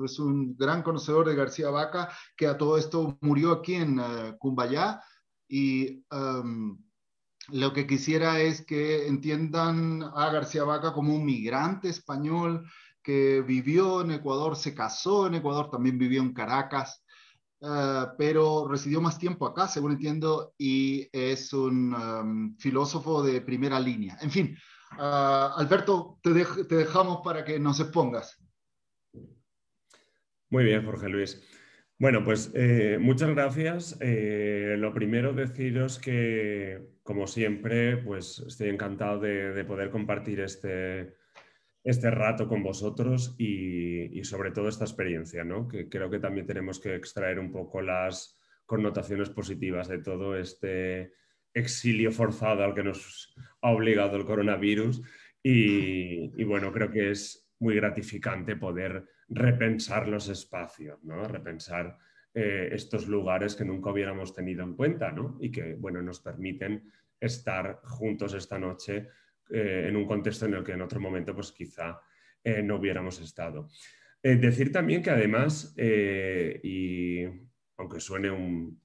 es un gran conocedor de García Vaca, que a todo esto murió aquí en Cumbayá. Y lo que quisiera es que entiendan a García Vaca como un migrante español que vivió en Ecuador, se casó en Ecuador, también vivió en Caracas, pero residió más tiempo acá, según entiendo, y es un filósofo de primera línea. En fin, Alberto, te dejamos para que nos expongas. Muy bien, Jorge Luis. Bueno, pues muchas gracias. Lo primero, deciros que, como siempre, pues estoy encantado de poder compartir este rato con vosotros y sobre todo esta experiencia, ¿no? Que creo que también tenemos que extraer un poco las connotaciones positivas de todo este exilio forzado al que nos ha obligado el coronavirus y bueno, creo que es muy gratificante poder repensar los espacios, ¿no? Repensar estos lugares que nunca hubiéramos tenido en cuenta, ¿no? Y que, bueno, nos permiten estar juntos esta noche en un contexto en el que en otro momento pues quizá no hubiéramos estado. Decir también que además, y aunque suene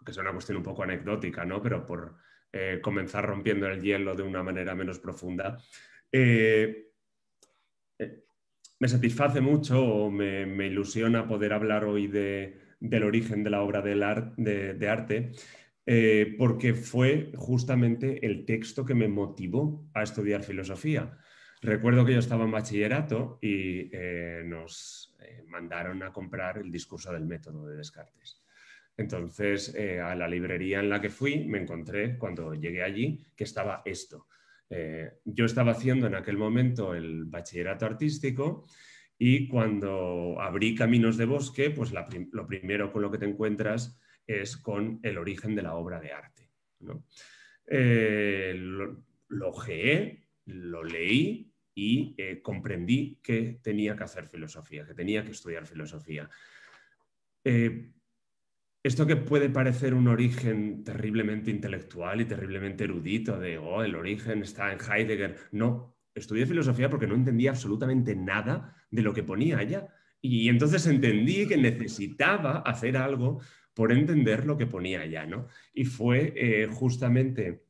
que sea una cuestión un poco anecdótica, ¿no? Pero por comenzar rompiendo el hielo de una manera menos profunda, eh, me satisface mucho o me ilusiona poder hablar hoy del origen de la obra de arte, porque fue justamente el texto que me motivó a estudiar filosofía. Recuerdo que yo estaba en bachillerato y nos mandaron a comprar el discurso del método de Descartes. Entonces, a la librería en la que fui, me encontré cuando llegué allí que estaba esto. Yo estaba haciendo en aquel momento el bachillerato artístico y cuando abrí Caminos de Bosque, pues lo primero con lo que te encuentras es con el origen de la obra de arte, ¿no? Lo ojeé, lo leí y comprendí que tenía que hacer filosofía, que tenía que estudiar filosofía. Esto que puede parecer un origen terriblemente intelectual y terriblemente erudito, de oh, el origen está en Heidegger. No, estudié filosofía porque no entendía absolutamente nada de lo que ponía allá. Y entonces entendí que necesitaba hacer algo por entender lo que ponía allá, ¿no? Y fue justamente,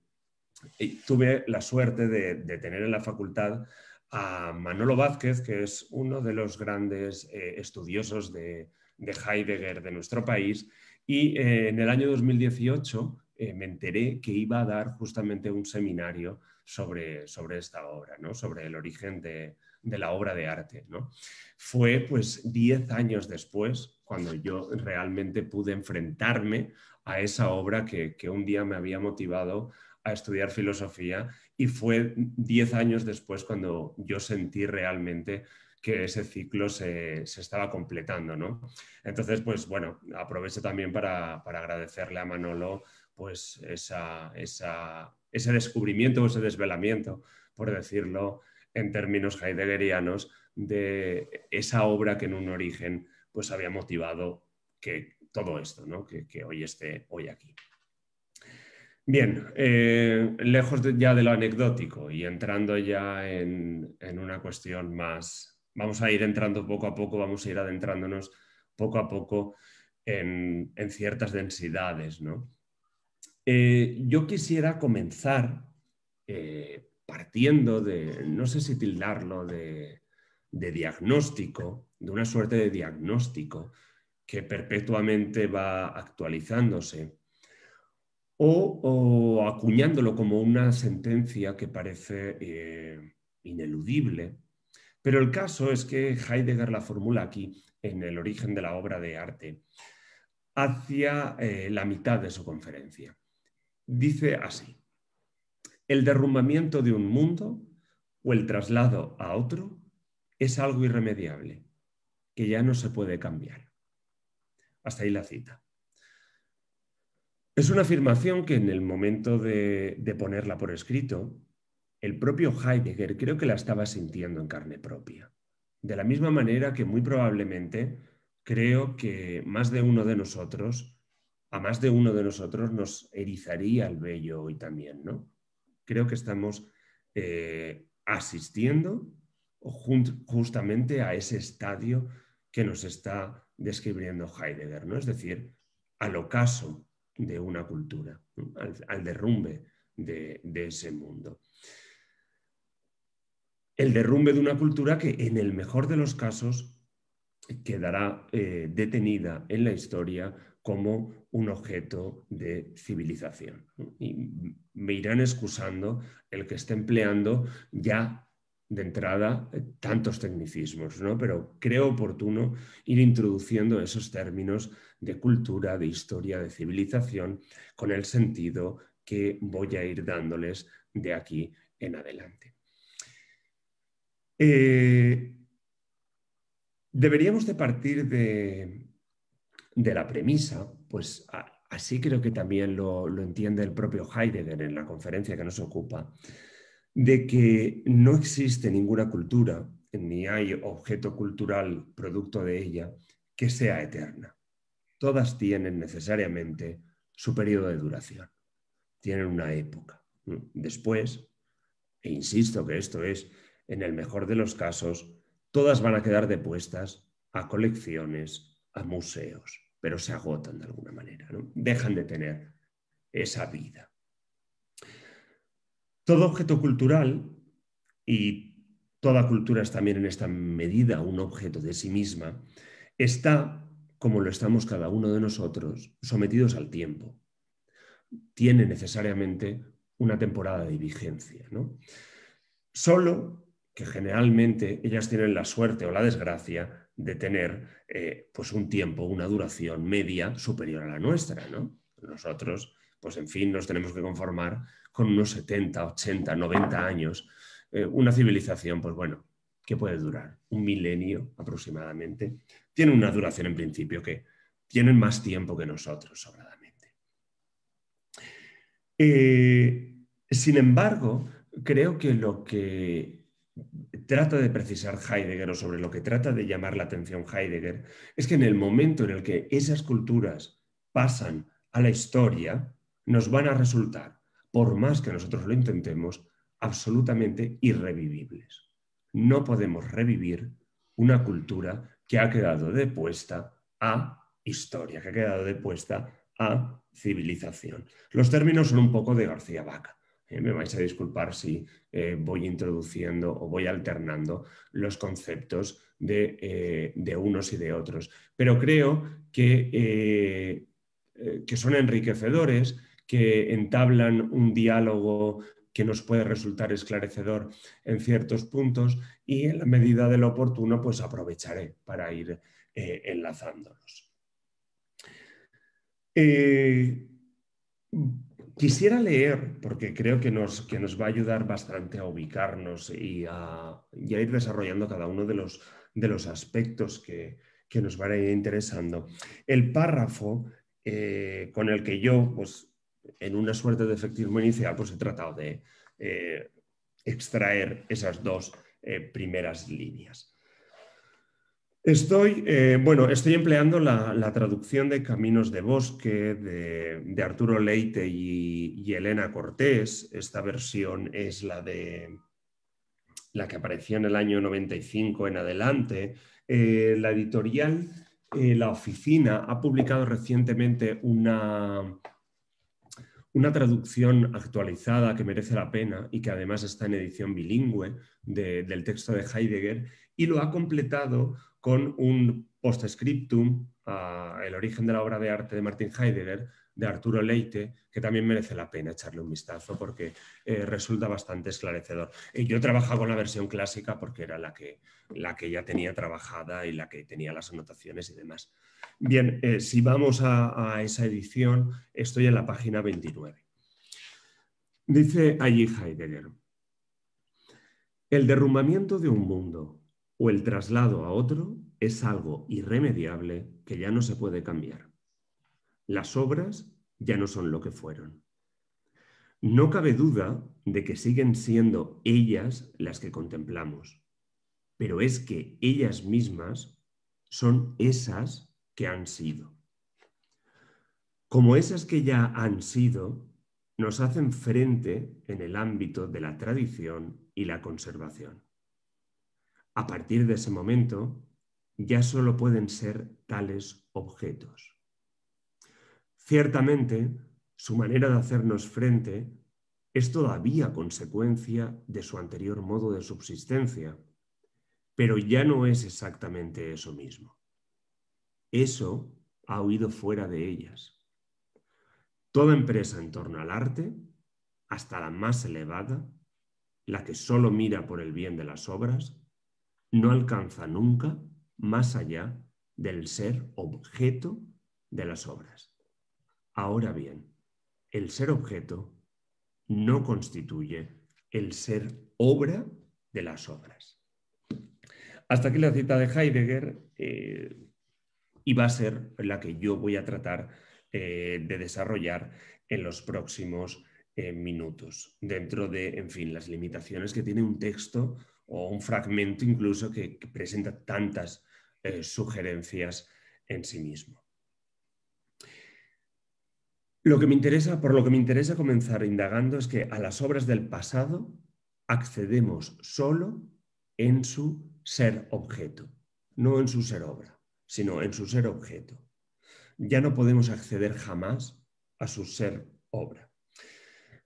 tuve la suerte de tener en la facultad a Manolo Vázquez, que es uno de los grandes estudiosos de Heidegger de nuestro país, y en el año 2018 me enteré que iba a dar justamente un seminario sobre esta obra, ¿no? Sobre el origen de la obra de arte, ¿no? Fue pues 10 años después cuando yo realmente pude enfrentarme a esa obra que un día me había motivado a estudiar filosofía y fue 10 años después cuando yo sentí realmente que ese ciclo se estaba completando, ¿no? Entonces, pues bueno, aprovecho también para agradecerle a Manolo pues ese descubrimiento o ese desvelamiento, por decirlo en términos heideggerianos, de esa obra que en un origen pues había motivado que todo esto, ¿no? que hoy esté hoy aquí. Bien, lejos ya de lo anecdótico y entrando ya en una cuestión más, vamos a ir entrando poco a poco, vamos a ir adentrándonos poco a poco en ciertas densidades, ¿no? Yo quisiera comenzar partiendo de, no sé si tildarlo de diagnóstico, de una suerte de diagnóstico que perpetuamente va actualizándose o acuñándolo como una sentencia que parece ineludible. Pero el caso es que Heidegger la formula aquí, en el origen de la obra de arte, hacia la mitad de su conferencia. Dice así: el derrumbamiento de un mundo o el traslado a otro es algo irremediable, que ya no se puede cambiar. Hasta ahí la cita. Es una afirmación que en el momento de ponerla por escrito, el propio Heidegger creo que la estaba sintiendo en carne propia. De la misma manera que muy probablemente creo que a más de uno de nosotros nos erizaría el vello hoy también, ¿no? Creo que estamos asistiendo justamente a ese estadio que nos está describiendo Heidegger, ¿no? Es decir, al ocaso de una cultura, ¿no? Al derrumbe de ese mundo. El derrumbe de una cultura que en el mejor de los casos quedará detenida en la historia como un objeto de civilización. Y me irán excusando el que esté empleando ya de entrada tantos tecnicismos, ¿no? Pero creo oportuno ir introduciendo esos términos de cultura, de historia, de civilización, con el sentido que voy a ir dándoles de aquí en adelante. Deberíamos de partir de la premisa, pues así creo que también lo entiende el propio Heidegger en la conferencia que nos ocupa, de que no existe ninguna cultura, ni hay objeto cultural producto de ella, que sea eterna. Todas tienen necesariamente su periodo de duración, tienen una época. Después, e insisto que esto es, en el mejor de los casos, todas van a quedar depuestas a colecciones, a museos, pero se agotan de alguna manera, ¿no? Dejan de tener esa vida. Todo objeto cultural, y toda cultura es también en esta medida un objeto de sí misma, está, como lo estamos cada uno de nosotros, sometidos al tiempo. Tiene necesariamente una temporada de vigencia, ¿no? Solo que generalmente ellas tienen la suerte o la desgracia de tener pues un tiempo, una duración media superior a la nuestra, ¿no? Nosotros, pues en fin, nos tenemos que conformar con unos 70, 80, 90 años. Una civilización, pues bueno, ¿qué puede durar? Un milenio aproximadamente. Tiene una duración en principio que tienen más tiempo que nosotros, sobradamente. Sin embargo, creo que lo que trata de precisar Heidegger, o sobre lo que trata de llamar la atención Heidegger, es que en el momento en el que esas culturas pasan a la historia, nos van a resultar, por más que nosotros lo intentemos, absolutamente irrevivibles. No podemos revivir una cultura que ha quedado depuesta a historia, que ha quedado depuesta a civilización. Los términos son un poco de García Vaca. Me vais a disculpar si voy introduciendo o voy alternando los conceptos de unos y de otros. Pero creo que son enriquecedores, que entablan un diálogo que nos puede resultar esclarecedor en ciertos puntos y en la medida de lo oportuno pues aprovecharé para ir enlazándolos. Quisiera leer, porque creo que nos va a ayudar bastante a ubicarnos y a ir desarrollando cada uno de los aspectos que nos van a ir interesando. El párrafo con el que yo, pues, en una suerte de efectismo inicial, pues he tratado de extraer esas dos primeras líneas. Estoy empleando la traducción de Caminos de Bosque de Arturo Leite y Elena Cortés. Esta versión es la que apareció en el año 95 en adelante. La editorial La Oficina ha publicado recientemente una traducción actualizada que merece la pena y que además está en edición bilingüe del texto de Heidegger, y lo ha completado con un postscriptum a El origen de la obra de arte de Martin Heidegger, de Arturo Leite, que también merece la pena echarle un vistazo porque resulta bastante esclarecedor. Yo he trabajado con la versión clásica porque era la que ya tenía trabajada y la que tenía las anotaciones y demás. Bien, si vamos a esa edición, estoy en la página 29. Dice allí Heidegger: el derrumbamiento de un mundo o el traslado a otro es algo irremediable que ya no se puede cambiar. Las obras ya no son lo que fueron. No cabe duda de que siguen siendo ellas las que contemplamos, pero es que ellas mismas son esas que han sido. Como esas que ya han sido, nos hacen frente en el ámbito de la tradición y la conservación. A partir de ese momento, ya solo pueden ser tales objetos. Ciertamente, su manera de hacernos frente es todavía consecuencia de su anterior modo de subsistencia, pero ya no es exactamente eso mismo. Eso ha huido fuera de ellas. Toda empresa en torno al arte, hasta la más elevada, la que solo mira por el bien de las obras, no alcanza nunca más allá del ser objeto de las obras. Ahora bien, el ser objeto no constituye el ser obra de las obras. Hasta aquí la cita de Heidegger y va a ser la que yo voy a tratar de desarrollar en los próximos minutos, dentro de, en fin, las limitaciones que tiene un texto o un fragmento incluso que presenta tantas sugerencias en sí mismo. Por lo que me interesa comenzar indagando es que a las obras del pasado accedemos solo en su ser objeto, no en su ser obra, sino en su ser objeto. Ya no podemos acceder jamás a su ser obra.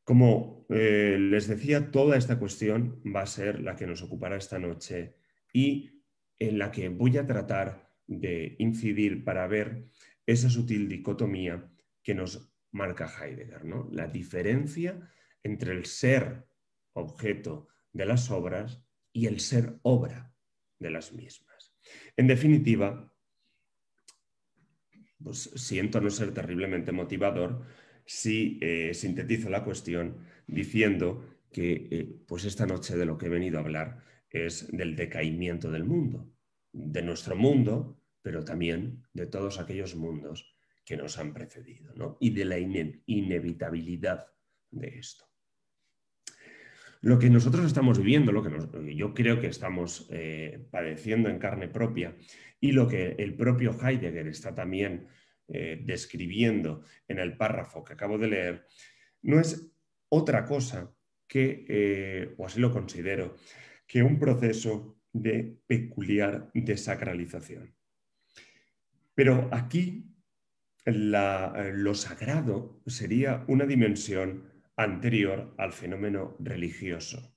Como les decía, toda esta cuestión va a ser la que nos ocupará esta noche y en la que voy a tratar de incidir para ver esa sutil dicotomía que nos marca Heidegger, ¿no? La diferencia entre el ser objeto de las obras y el ser obra de las mismas. En definitiva, pues siento no ser terriblemente motivador si sintetizo la cuestión diciendo que pues esta noche de lo que he venido a hablar es del decaimiento del mundo, de nuestro mundo, pero también de todos aquellos mundos que nos han precedido, ¿no? Y de la inevitabilidad de esto. Lo que nosotros estamos viviendo, lo que yo creo que estamos padeciendo en carne propia y lo que el propio Heidegger está también describiendo en el párrafo que acabo de leer, no es otra cosa que, o así lo considero, que un proceso de peculiar desacralización. Pero aquí lo sagrado sería una dimensión anterior al fenómeno religioso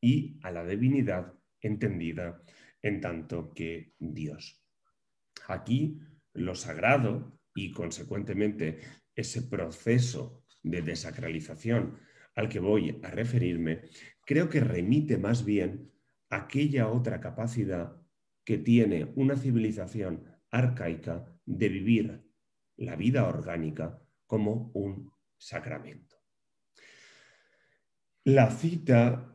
y a la divinidad entendida en tanto que Dios. Aquí lo sagrado y consecuentemente ese proceso de desacralización al que voy a referirme, creo que remite más bien a aquella otra capacidad que tiene una civilización arcaica de vivir la vida orgánica como un sacramento. La cita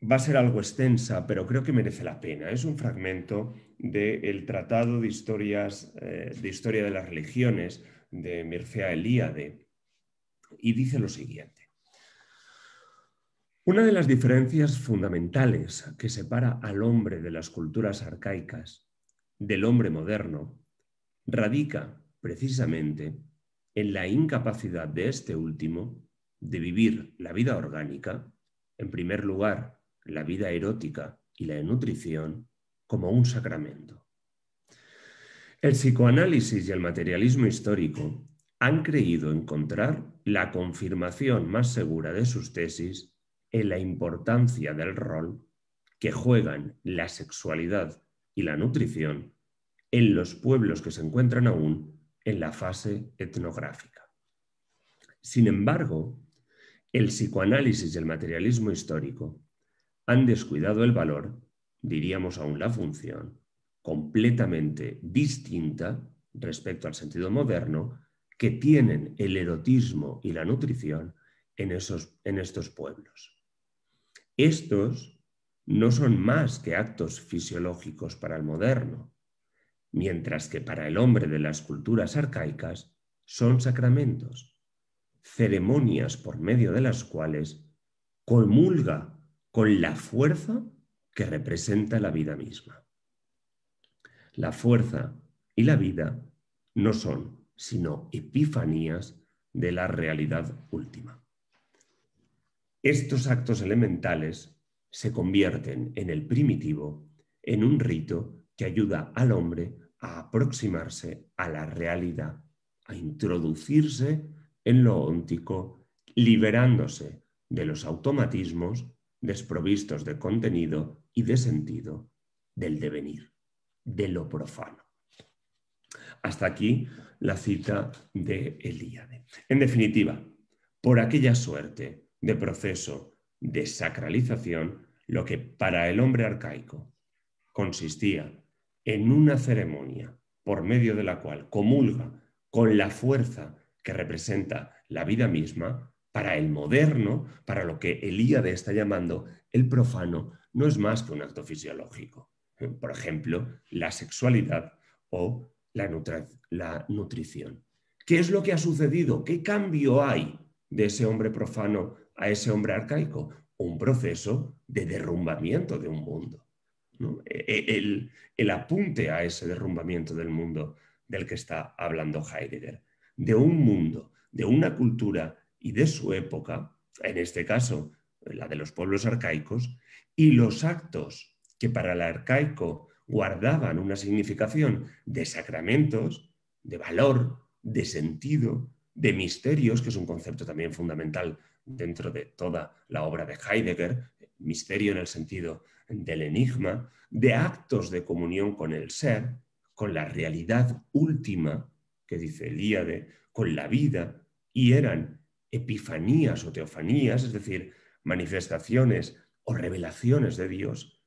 va a ser algo extensa, pero creo que merece la pena. Es un fragmento del Tratado de Historia de las Religiones de Mircea Eliade y dice lo siguiente. Una de las diferencias fundamentales que separa al hombre de las culturas arcaicas del hombre moderno radica precisamente en la incapacidad de este último de vivir la vida orgánica, en primer lugar, la vida erótica y la de nutrición, como un sacramento. El psicoanálisis y el materialismo histórico han creído encontrar la confirmación más segura de sus tesis en la importancia del rol que juegan la sexualidad y la nutrición en los pueblos que se encuentran aún en la fase etnográfica. Sin embargo, el psicoanálisis y el materialismo histórico han descuidado el valor, diríamos aún la función, completamente distinta respecto al sentido moderno que tienen el erotismo y la nutrición en estos pueblos. Estos no son más que actos fisiológicos para el moderno, mientras que para el hombre de las culturas arcaicas son sacramentos, ceremonias por medio de las cuales comulga con la fuerza que representa la vida misma. La fuerza y la vida no son sino epifanías de la realidad última. Estos actos elementales se convierten en el primitivo en un rito que ayuda al hombre a aproximarse a la realidad, a introducirse en lo óntico, liberándose de los automatismos desprovistos de contenido y de sentido del devenir, de lo profano. Hasta aquí la cita de Helíade. En definitiva, por aquella suerte de proceso de sacralización, lo que para el hombre arcaico consistía en una ceremonia por medio de la cual comulga con la fuerza que representa la vida misma, para el moderno, para lo que Helíade está llamando el profano, no es más que un acto fisiológico. Por ejemplo, la sexualidad o la nutrición. ¿Qué es lo que ha sucedido? ¿Qué cambio hay de ese hombre profano a ese hombre arcaico? Un proceso de derrumbamiento de un mundo, ¿no? El apunte a ese derrumbamiento del mundo del que está hablando Heidegger, de un mundo, de una cultura y de su época, en este caso la de los pueblos arcaicos, y los actos que para el arcaico guardaban una significación de sacramentos, de valor, de sentido, de misterios, que es un concepto también fundamental dentro de toda la obra de Heidegger, misterio en el sentido del enigma, de actos de comunión con el ser, con la realidad última, que dice Helíade, con la vida, y eran epifanías o teofanías, es decir, manifestaciones o revelaciones de Dios.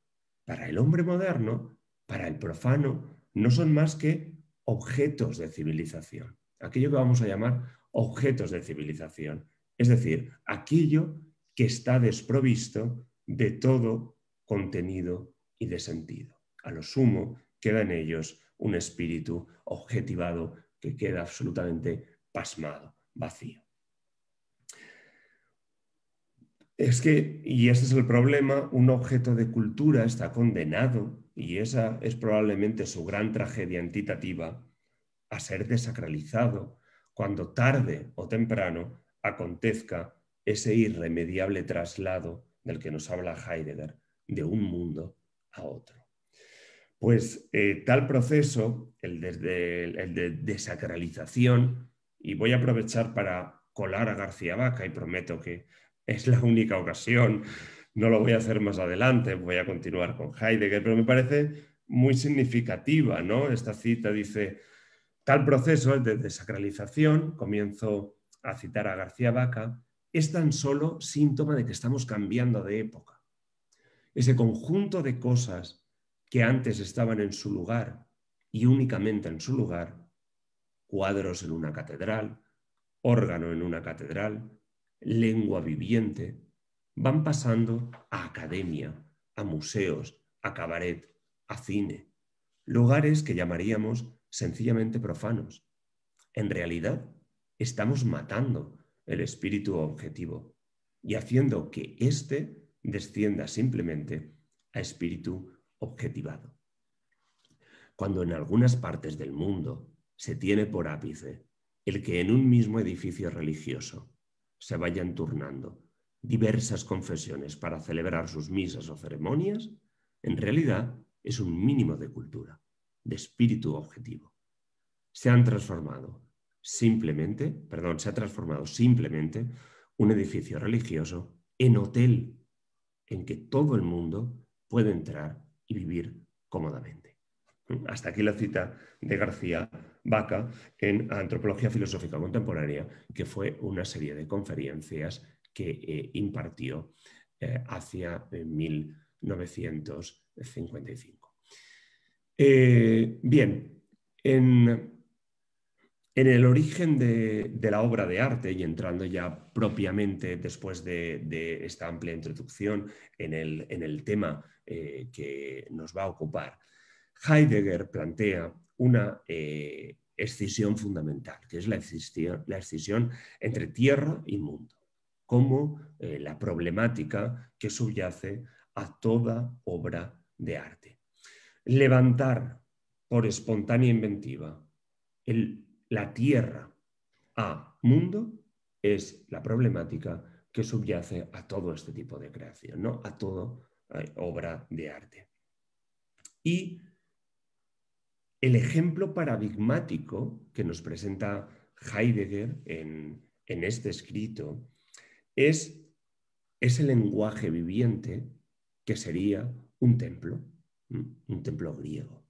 Para el hombre moderno, para el profano, no son más que objetos de civilización, aquello que vamos a llamar objetos de civilización, es decir, aquello que está desprovisto de todo contenido y de sentido. A lo sumo queda en ellos un espíritu objetivado que queda absolutamente pasmado, vacío. Es que, y ese es el problema, un objeto de cultura está condenado, y esa es probablemente su gran tragedia entitativa, a ser desacralizado cuando tarde o temprano acontezca ese irremediable traslado del que nos habla Heidegger, de un mundo a otro. Pues tal proceso, el de desacralización, y voy a aprovechar para colar a García Vaca, y prometo que es la única ocasión, no lo voy a hacer más adelante, voy a continuar con Heidegger, pero me parece muy significativa, ¿no? Esta cita dice: tal proceso, el de desacralización, comienzo a citar a García Vaca, es tan solo síntoma de que estamos cambiando de época. Ese conjunto de cosas que antes estaban en su lugar y únicamente en su lugar, cuadros en una catedral, órgano en una catedral, lengua viviente, van pasando a academia, a museos, a cabaret, a cine, lugares que llamaríamos sencillamente profanos. En realidad, estamos matando el espíritu objetivo y haciendo que éste descienda simplemente a espíritu objetivado. Cuando en algunas partes del mundo se tiene por ápice el que en un mismo edificio religioso se vayan turnando diversas confesiones para celebrar sus misas o ceremonias, en realidad es un mínimo de cultura, de espíritu objetivo. Se ha transformado simplemente un edificio religioso en hotel en que todo el mundo puede entrar y vivir cómodamente. Hasta aquí la cita de García Vaca en Antropología Filosófica Contemporánea, que fue una serie de conferencias que impartió hacia 1955. Bien, en el origen de la obra de arte, y entrando ya propiamente después de esta amplia introducción en el tema que nos va a ocupar, Heidegger plantea una escisión fundamental, que es la escisión entre tierra y mundo, como la problemática que subyace a toda obra de arte. Levantar por espontánea inventiva la tierra a mundo es la problemática que subyace a todo este tipo de creación, ¿no? A toda obra de arte. Y el ejemplo paradigmático que nos presenta Heidegger en este escrito es ese lenguaje viviente que sería un templo griego.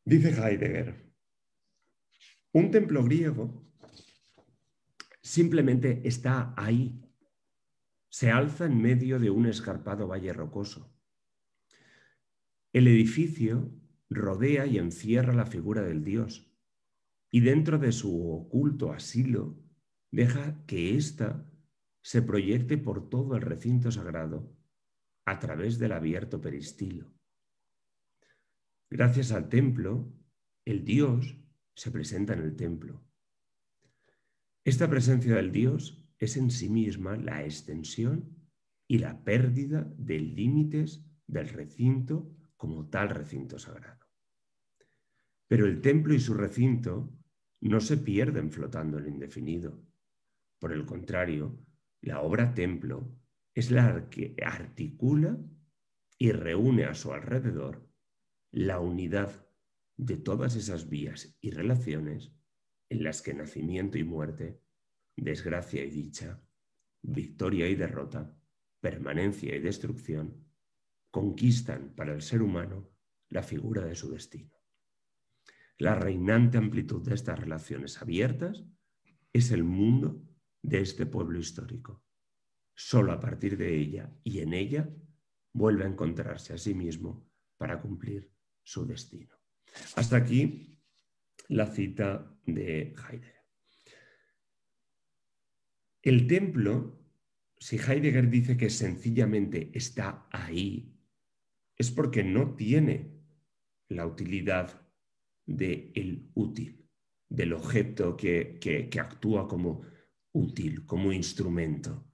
Dice Heidegger, un templo griego simplemente está ahí, se alza en medio de un escarpado valle rocoso. El edificio rodea y encierra la figura del dios y dentro de su oculto asilo deja que ésta se proyecte por todo el recinto sagrado a través del abierto peristilo. Gracias al templo, el dios se presenta en el templo. Esta presencia del dios es en sí misma la extensión y la pérdida de límites del recinto como tal recinto sagrado. Pero el templo y su recinto no se pierden flotando en lo indefinido. Por el contrario, la obra templo es la que articula y reúne a su alrededor la unidad de todas esas vías y relaciones en las que nacimiento y muerte, desgracia y dicha, victoria y derrota, permanencia y destrucción, conquistan para el ser humano la figura de su destino. La reinante amplitud de estas relaciones abiertas es el mundo de este pueblo histórico. Solo a partir de ella y en ella vuelve a encontrarse a sí mismo para cumplir su destino. Hasta aquí la cita de Heidegger. El templo, si Heidegger dice que sencillamente está ahí, es porque no tiene la utilidad del útil, del objeto que actúa como útil, como instrumento.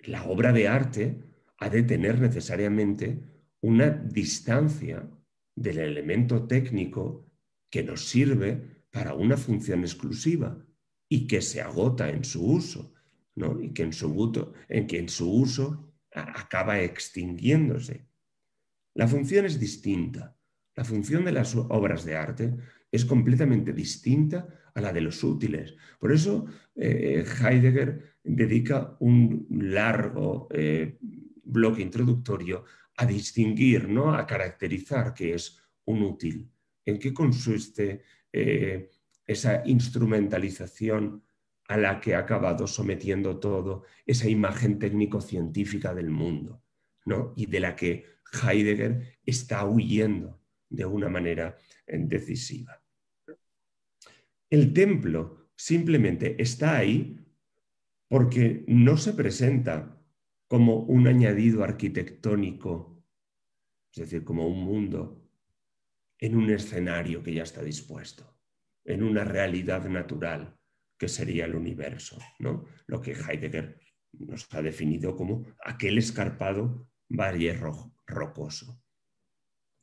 La obra de arte ha de tener necesariamente una distancia del elemento técnico que nos sirve para una función exclusiva y que se agota en su uso, ¿no? Y que en su uso acaba extinguiéndose. La función es distinta. La función de las obras de arte es completamente distinta a la de los útiles. Por eso Heidegger dedica un largo bloque introductorio a distinguir, ¿no? A caracterizar qué es un útil, en qué consiste esa instrumentalización a la que ha acabado sometiendo todo, esa imagen técnico-científica del mundo, ¿no? Y de la que Heidegger está huyendo de una manera decisiva. El templo simplemente está ahí porque no se presenta como un añadido arquitectónico, es decir, como un mundo en un escenario que ya está dispuesto, en una realidad natural que sería el universo, ¿no? Lo que Heidegger nos ha definido como aquel escarpado valle rocoso.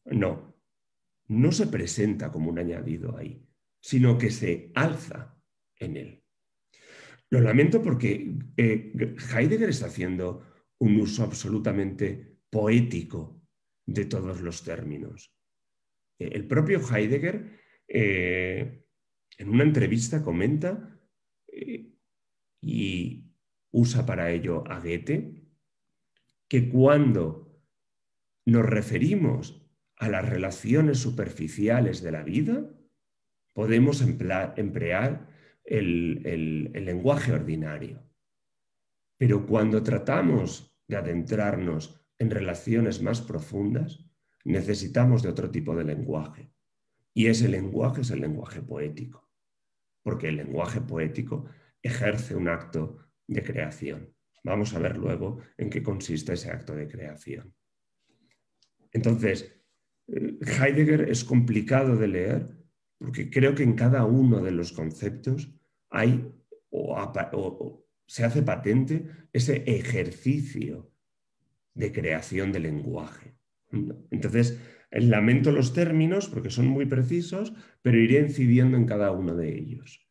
No se presenta como un añadido ahí, sino que se alza en él. Lo lamento porque Heidegger está haciendo un uso absolutamente poético de todos los términos. El propio Heidegger, en una entrevista, comenta y usa para ello a Goethe, que cuando nos referimos a las relaciones superficiales de la vida, podemos emplear el lenguaje ordinario. Pero cuando tratamos de adentrarnos en relaciones más profundas, necesitamos de otro tipo de lenguaje. Y ese lenguaje es el lenguaje poético, porque el lenguaje poético ejerce un acto de creación. Vamos a ver luego en qué consiste ese acto de creación. Entonces, Heidegger es complicado de leer porque creo que en cada uno de los conceptos hay o se hace patente ese ejercicio de creación del lenguaje. Entonces, lamento los términos porque son muy precisos, pero iré incidiendo en cada uno de ellos.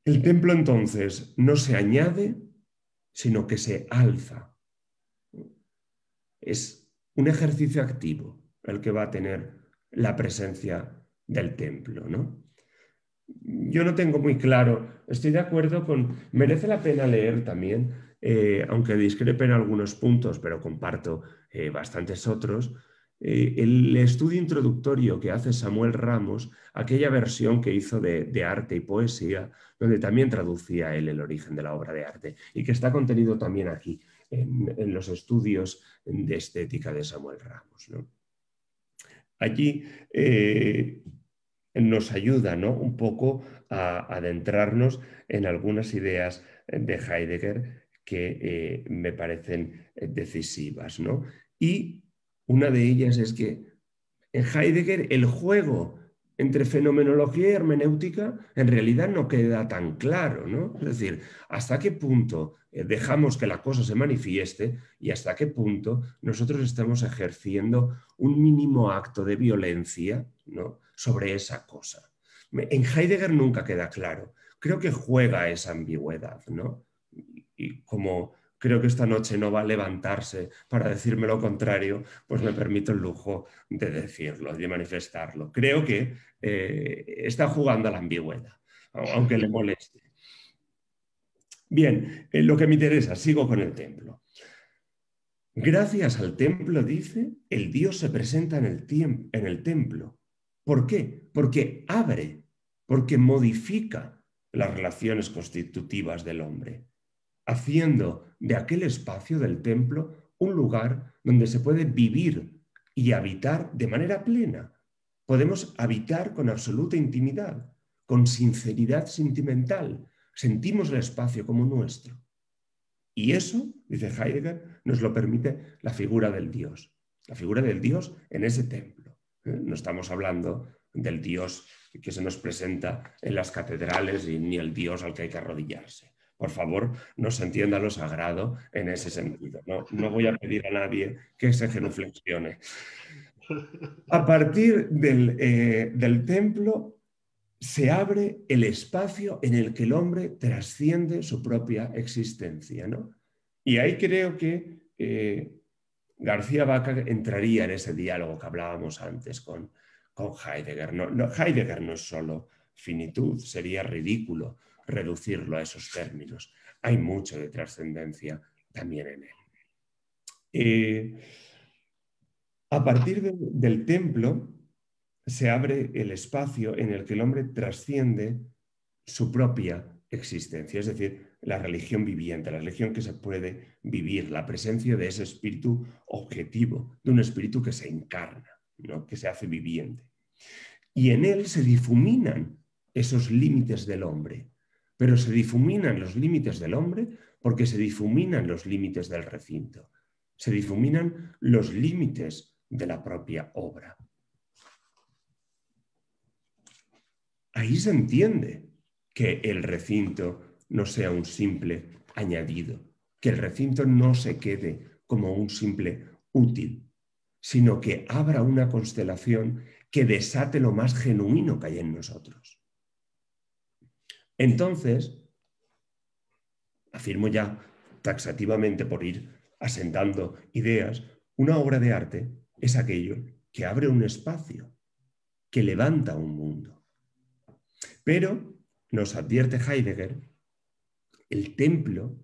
El templo entonces no se añade, sino que se alza. es un ejercicio activo el que va a tener la presencia del templo, ¿no? Yo no tengo muy claro, estoy de acuerdo con... Merece la pena leer también, aunque discrepe en algunos puntos, pero comparto bastantes otros, el estudio introductorio que hace Samuel Ramos, aquella versión que hizo de arte y poesía, donde también traducía él el origen de la obra de arte y que está contenido también aquí en los estudios de estética de Samuel Ramos, ¿no? Allí nos ayuda, ¿no?, un poco a adentrarnos en algunas ideas de Heidegger que me parecen decisivas, ¿no? Y una de ellas es que en Heidegger el juego entre fenomenología y hermenéutica en realidad no queda tan claro, ¿no? Es decir, hasta qué punto dejamos que la cosa se manifieste y hasta qué punto nosotros estamos ejerciendo un mínimo acto de violencia, ¿no?, sobre esa cosa. En Heidegger nunca queda claro. Creo que juega esa ambigüedad, ¿no? Y como creo que esta noche no va a levantarse para decirme lo contrario, pues me permito el lujo de decirlo, de manifestarlo. Creo que está jugando a la ambigüedad, aunque le moleste. Bien, lo que me interesa, sigo con el templo. Gracias al templo, dice, el Dios se presenta en el templo. ¿Por qué? Porque abre, porque modifica las relaciones constitutivas del hombre, haciendo de aquel espacio del templo un lugar donde se puede vivir y habitar de manera plena. Podemos habitar con absoluta intimidad, con sinceridad sentimental. Sentimos el espacio como nuestro. Y eso, dice Heidegger, nos lo permite la figura del Dios. La figura del Dios en ese templo. No estamos hablando del Dios que se nos presenta en las catedrales y ni el Dios al que hay que arrodillarse. Por favor, no se entienda lo sagrado en ese sentido. No voy a pedir a nadie que se genuflexione. A partir del templo se abre el espacio en el que el hombre trasciende su propia existencia, ¿no? Y ahí creo que García Vaca entraría en ese diálogo que hablábamos antes con Heidegger. Heidegger no es solo finitud, sería ridículo reducirlo a esos términos. Hay mucho de trascendencia también en él. A partir del templo se abre el espacio en el que el hombre trasciende su propia existencia, es decir, la religión viviente, la religión que se puede vivir, la presencia de ese espíritu objetivo, de un espíritu que se encarna, ¿no?, que se hace viviente. Y en él se difuminan esos límites del hombre, pero se difuminan los límites del hombre porque se difuminan los límites del recinto, se difuminan los límites de la propia obra. Ahí se entiende que el recinto no sea un simple añadido, que el recinto no se quede como un simple útil, sino que abra una constelación que desate lo más genuino que hay en nosotros. Entonces, afirmo ya taxativamente por ir asentando ideas, una obra de arte es aquello que abre un espacio, que levanta un mundo. Pero, nos advierte Heidegger, el templo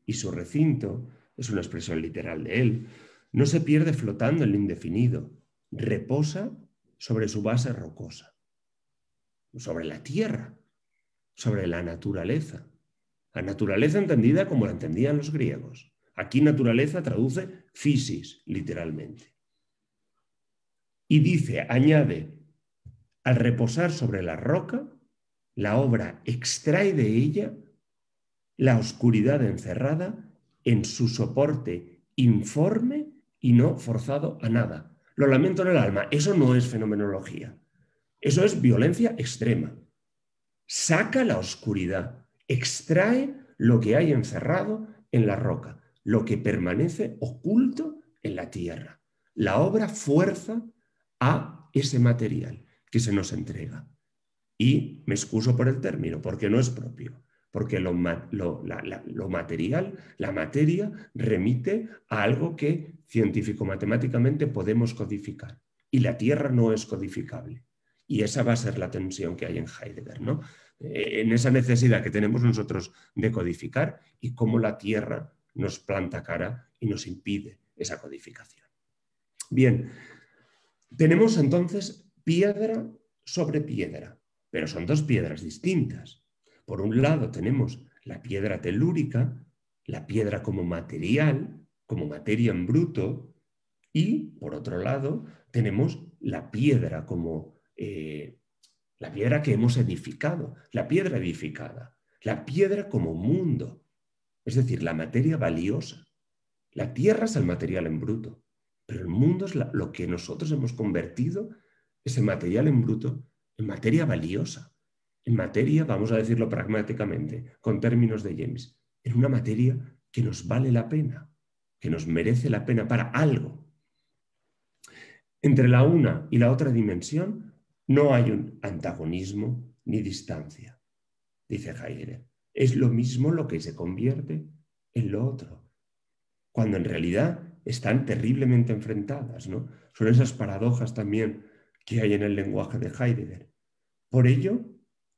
y su recinto, es una expresión literal de él, no se pierde flotando en lo indefinido, reposa sobre su base rocosa, sobre la tierra, sobre la naturaleza. La naturaleza entendida como la entendían los griegos. Aquí naturaleza traduce physis, literalmente. Y dice, añade, al reposar sobre la roca, la obra extrae de ella la oscuridad encerrada en su soporte informe y no forzado a nada. Lo lamento en el alma, eso no es fenomenología. Eso es violencia extrema. Saca la oscuridad, extrae lo que hay encerrado en la roca, lo que permanece oculto en la tierra. La obra fuerza a ese material que se nos entrega. Y me excuso por el término, porque no es propio. porque lo material, la materia, remite a algo que científico-matemáticamente podemos codificar. Y la Tierra no es codificable. Y esa va a ser la tensión que hay en Heidegger, ¿no? En esa necesidad que tenemos nosotros de codificar y cómo la Tierra nos planta cara y nos impide esa codificación. Bien, tenemos entonces piedra sobre piedra, pero son dos piedras distintas. Por un lado tenemos la piedra telúrica, la piedra como material, como materia en bruto, y por otro lado tenemos la piedra como la piedra que hemos edificado, la piedra edificada, la piedra como mundo, es decir, la materia valiosa. La tierra es el material en bruto, pero el mundo es lo que nosotros hemos convertido, ese material en bruto, en materia valiosa, en materia, vamos a decirlo pragmáticamente, con términos de James, en una materia que nos vale la pena, que nos merece la pena para algo. Entre la una y la otra dimensión no hay un antagonismo ni distancia, dice Heidegger. Es lo mismo lo que se convierte en lo otro, cuando en realidad están terriblemente enfrentadas, ¿no? Son esas paradojas también que hay en el lenguaje de Heidegger. Por ello,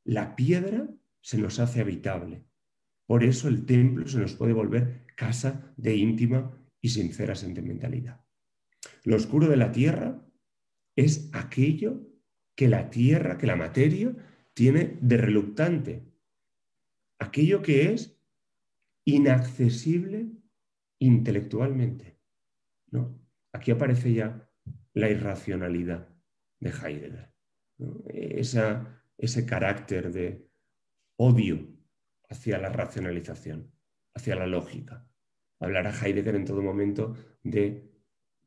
la piedra se nos hace habitable. Por eso el templo se nos puede volver casa de íntima y sincera sentimentalidad. Lo oscuro de la tierra es aquello que la tierra, que la materia, tiene de reluctante. Aquello que es inaccesible intelectualmente, ¿no? Aquí aparece ya la irracionalidad de Heidegger, ¿no? Ese carácter de odio hacia la racionalización, hacia la lógica. Hablará Heidegger en todo momento de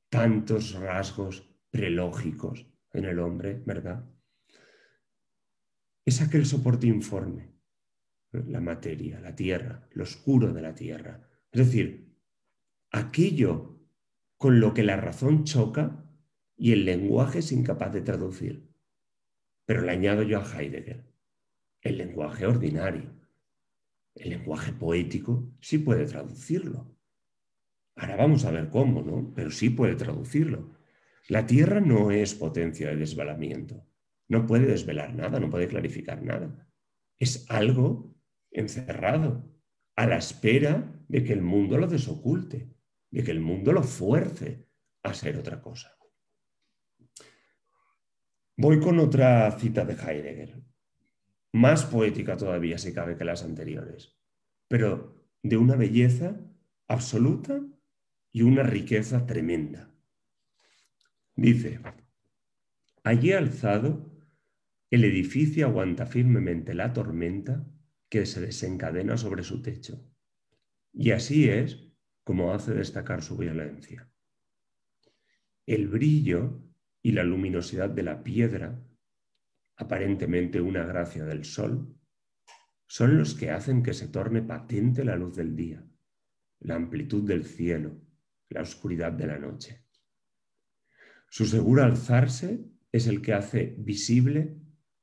tantos rasgos prelógicos en el hombre, ¿verdad? Es aquel soporte informe, la materia, la tierra, lo oscuro de la tierra. Es decir, aquello con lo que la razón choca y el lenguaje es incapaz de traducir. Pero le añado yo a Heidegger, el lenguaje ordinario, el lenguaje poético sí puede traducirlo. Ahora vamos a ver cómo, ¿no? Pero sí puede traducirlo. La tierra no es potencia de desvelamiento, no puede desvelar nada, no puede clarificar nada. Es algo encerrado, a la espera de que el mundo lo desoculte, de que el mundo lo fuerce a ser otra cosa. Voy con otra cita de Heidegger, más poética todavía si cabe que las anteriores, pero de una belleza absoluta y una riqueza tremenda. Dice: allí alzado, el edificio aguanta firmemente la tormenta que se desencadena sobre su techo, y así es como hace destacar su violencia. El brillo y la luminosidad de la piedra, aparentemente una gracia del sol, son los que hacen que se torne patente la luz del día, la amplitud del cielo, la oscuridad de la noche. Su seguro alzarse es el que hace visible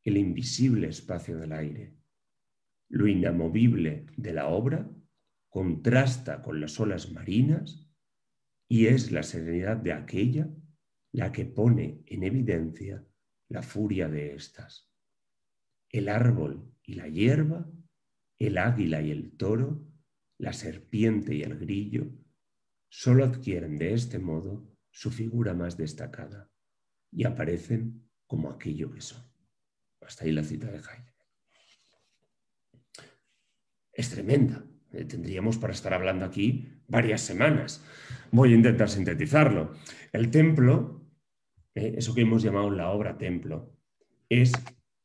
el invisible espacio del aire. Lo inamovible de la obra contrasta con las olas marinas y es la serenidad de aquella la que pone en evidencia la furia de éstas. El árbol y la hierba, el águila y el toro, la serpiente y el grillo, solo adquieren de este modo su figura más destacada y aparecen como aquello que son. Hasta ahí la cita de Heidegger. Es tremenda. Tendríamos para estar hablando aquí varias semanas. Voy a intentar sintetizarlo. El templo, eso que hemos llamado la obra templo, es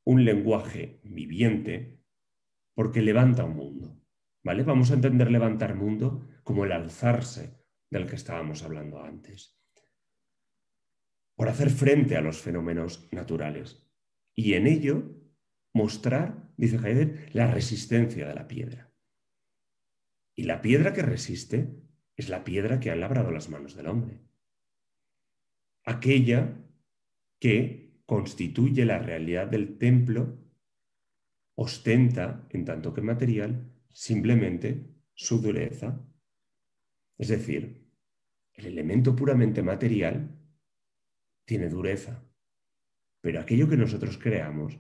un lenguaje viviente porque levanta un mundo, ¿vale? Vamos a entender levantar mundo como el alzarse del que estábamos hablando antes, por hacer frente a los fenómenos naturales y en ello mostrar, dice Heidegger, la resistencia de la piedra. Y la piedra que resiste es la piedra que han labrado las manos del hombre, aquella que constituye la realidad del templo ostenta, en tanto que material, simplemente su dureza. Es decir, el elemento puramente material tiene dureza, pero aquello que nosotros creamos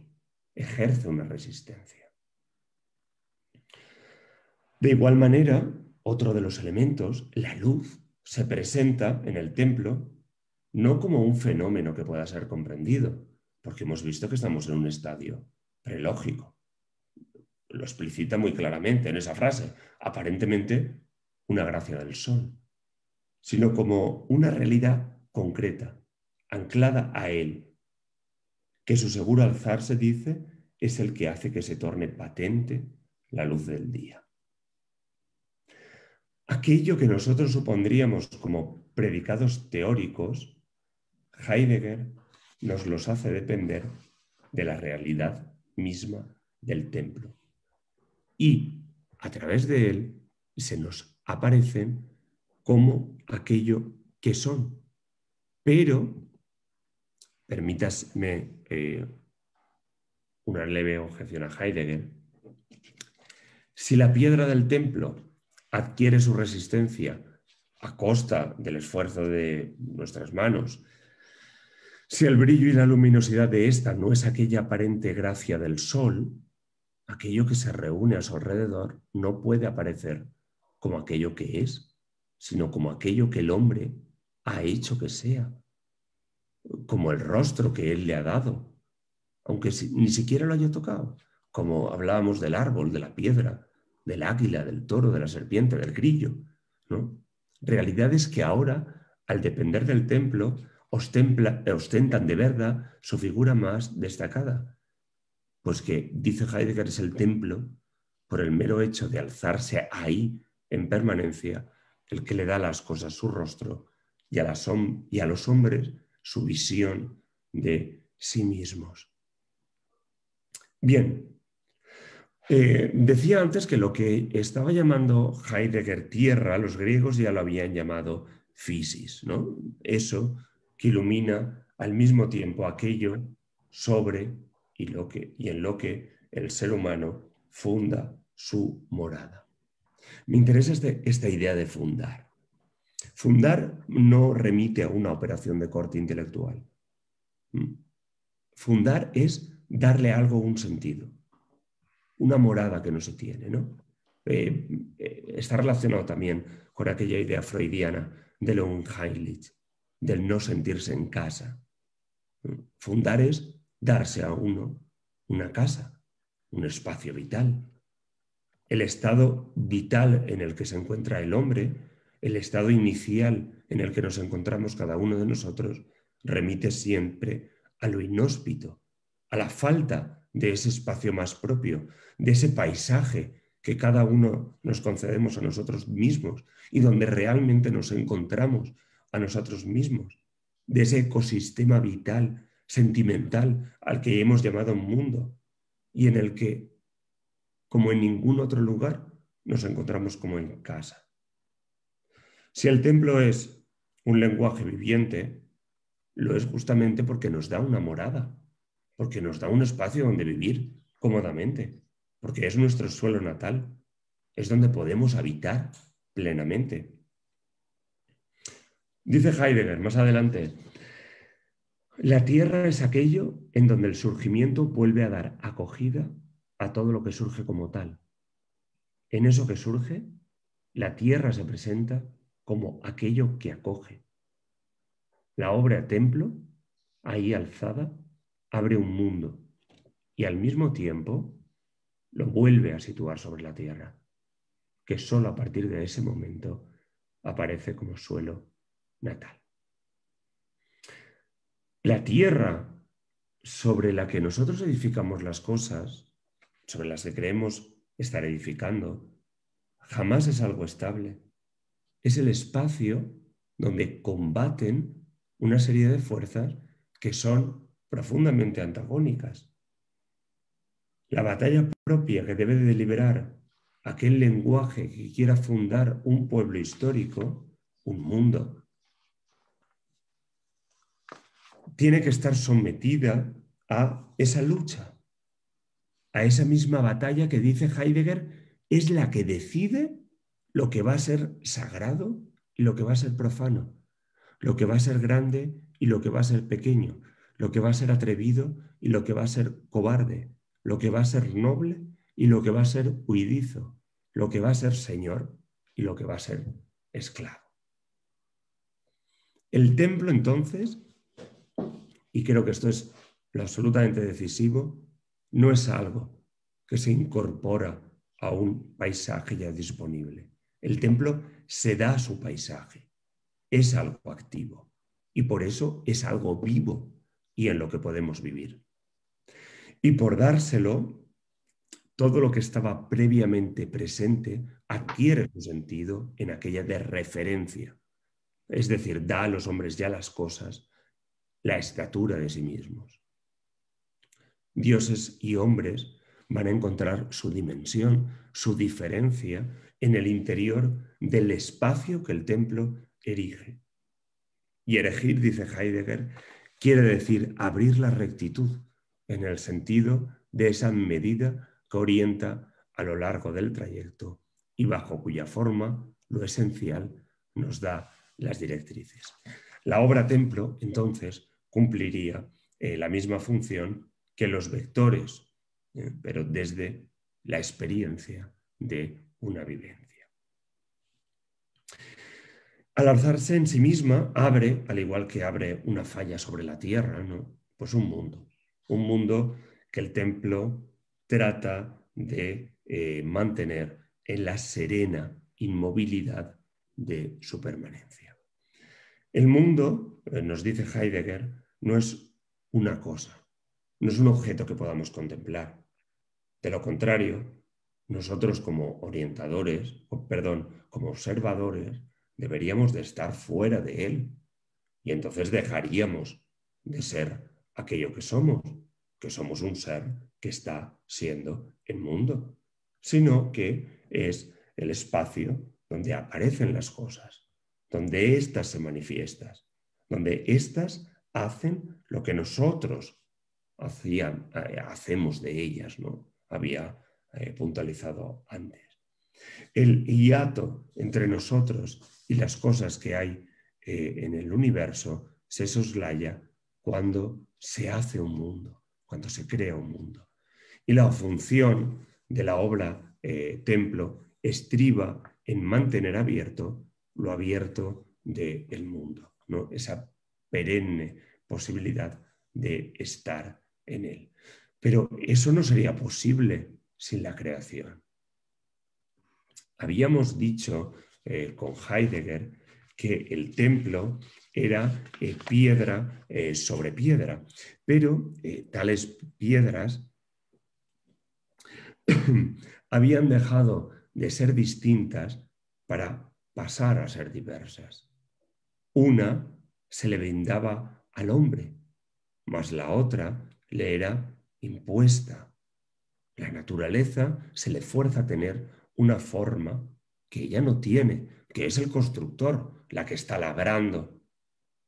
ejerce una resistencia. De igual manera, otro de los elementos, la luz, se presenta en el templo no como un fenómeno que pueda ser comprendido, porque hemos visto que estamos en un estadio prelógico. Lo explicita muy claramente en esa frase, aparentemente una gracia del sol, sino como una realidad concreta, anclada a él, que su seguro alzarse, dice, es el que hace que se torne patente la luz del día. Aquello que nosotros supondríamos como predicados teóricos, Heidegger nos los hace depender de la realidad misma del templo. Y a través de él se nos aparecen como aquello que son. Pero, permítasme una leve objeción a Heidegger, si la piedra del templo adquiere su resistencia a costa del esfuerzo de nuestras manos, si el brillo y la luminosidad de ésta no es aquella aparente gracia del sol, aquello que se reúne a su alrededor no puede aparecer como aquello que es, sino como aquello que el hombre ha hecho que sea, como el rostro que él le ha dado, aunque ni siquiera lo haya tocado, como hablábamos del árbol, de la piedra, del águila, del toro, de la serpiente, del grillo, ¿no? Realidades que ahora, al depender del templo, ostentan de verdad su figura más destacada, pues que, dice Heidegger, es el templo, por el mero hecho de alzarse ahí en permanencia, el que le da a las cosas su rostro y a los hombres su visión de sí mismos. Bien, decía antes que lo que estaba llamando Heidegger tierra, los griegos ya lo habían llamado physis, ¿no? Eso que ilumina al mismo tiempo aquello sobre y en lo que el ser humano funda su morada. Me interesa esta idea de fundar. Fundar no remite a una operación de corte intelectual. Fundar es darle a algo un sentido, una morada que no se tiene, ¿no? Está relacionado también con aquella idea freudiana del Unheimlich, del no sentirse en casa. Fundar es darse a uno una casa, un espacio vital. El estado vital en el que se encuentra el hombre, el estado inicial en el que nos encontramos cada uno de nosotros, remite siempre a lo inhóspito, a la falta de ese espacio más propio, de ese paisaje que cada uno nos concedemos a nosotros mismos y donde realmente nos encontramos a nosotros mismos, de ese ecosistema vital, sentimental al que hemos llamado mundo y en el que, como en ningún otro lugar, nos encontramos como en casa. Si el templo es un lenguaje viviente, lo es justamente porque nos da una morada, porque nos da un espacio donde vivir cómodamente, porque es nuestro suelo natal, es donde podemos habitar plenamente. Dice Heidegger más adelante, la tierra es aquello en donde el surgimiento vuelve a dar acogida a todo lo que surge como tal. En eso que surge, la tierra se presenta como aquello que acoge. La obra templo, ahí alzada, abre un mundo y al mismo tiempo lo vuelve a situar sobre la tierra, que solo a partir de ese momento aparece como suelo natal. La tierra sobre la que nosotros edificamos las cosas, sobre las que creemos estar edificando, jamás es algo estable. Es el espacio donde combaten una serie de fuerzas que son profundamente antagónicas. La batalla propia que debe de deliberar aquel lenguaje que quiera fundar un pueblo histórico, un mundo, tiene que estar sometida a esa lucha a esa misma batalla que dice Heidegger es la que decide lo que va a ser sagrado y lo que va a ser profano, lo que va a ser grande y lo que va a ser pequeño, lo que va a ser atrevido y lo que va a ser cobarde, lo que va a ser noble y lo que va a ser huidizo, lo que va a ser señor y lo que va a ser esclavo. El templo, entonces, y creo que esto es lo absolutamente decisivo, no es algo que se incorpora a un paisaje ya disponible. El templo se da a su paisaje, es algo activo y por eso es algo vivo y en lo que podemos vivir. Y por dárselo, todo lo que estaba previamente presente adquiere su sentido en aquella de referencia, es decir, da a los hombres y a las cosas la estatura de sí mismos. Dioses y hombres van a encontrar su dimensión, su diferencia en el interior del espacio que el templo erige. Y erigir, dice Heidegger, quiere decir abrir la rectitud en el sentido de esa medida que orienta a lo largo del trayecto y bajo cuya forma lo esencial nos da las directrices. La obra templo, entonces, cumpliría la misma función que los vectores, pero desde la experiencia de una vivencia. Al alzarse en sí misma, abre, al igual que abre una falla sobre la tierra, ¿no? Pues un mundo que el templo trata de mantener en la serena inmovilidad de su permanencia. El mundo, nos dice Heidegger, no es una cosa, no es un objeto que podamos contemplar. De lo contrario, nosotros como orientadores, como observadores, deberíamos de estar fuera de él y entonces dejaríamos de ser aquello que somos un ser que está siendo el mundo, sino que es el espacio donde aparecen las cosas, donde éstas se manifiestan, donde éstas hacen lo que nosotros hacemos de ellas, ¿no? Había puntualizado antes. El hiato entre nosotros y las cosas que hay en el universo se soslaya cuando se hace un mundo, cuando se crea un mundo. Y la función de la obra templo estriba en mantener abierto lo abierto del mundo, ¿no? Esa perenne posibilidad de estar en él. Pero eso no sería posible sin la creación. Habíamos dicho con Heidegger que el templo era piedra sobre piedra, pero tales piedras habían dejado de ser distintas para pasar a ser diversas. Una se le brindaba al hombre, mas la otra le era impuesta. La naturaleza se le fuerza a tener una forma que ella no tiene, que es el constructor, la que está labrando,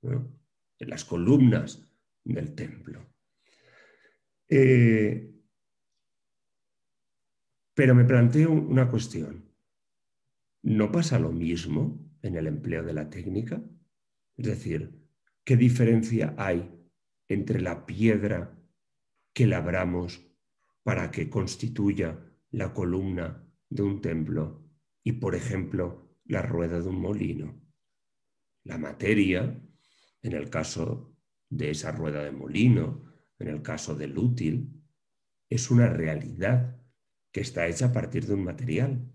¿no? En las columnas del templo. Pero me planteo una cuestión. ¿No pasa lo mismo en el empleo de la técnica? Es decir, ¿qué diferencia hay entre la piedra que labramos para que constituya la columna de un templo y, por ejemplo, la rueda de un molino? La materia, en el caso de esa rueda de molino, en el caso del útil, es una realidad que está hecha a partir de un material.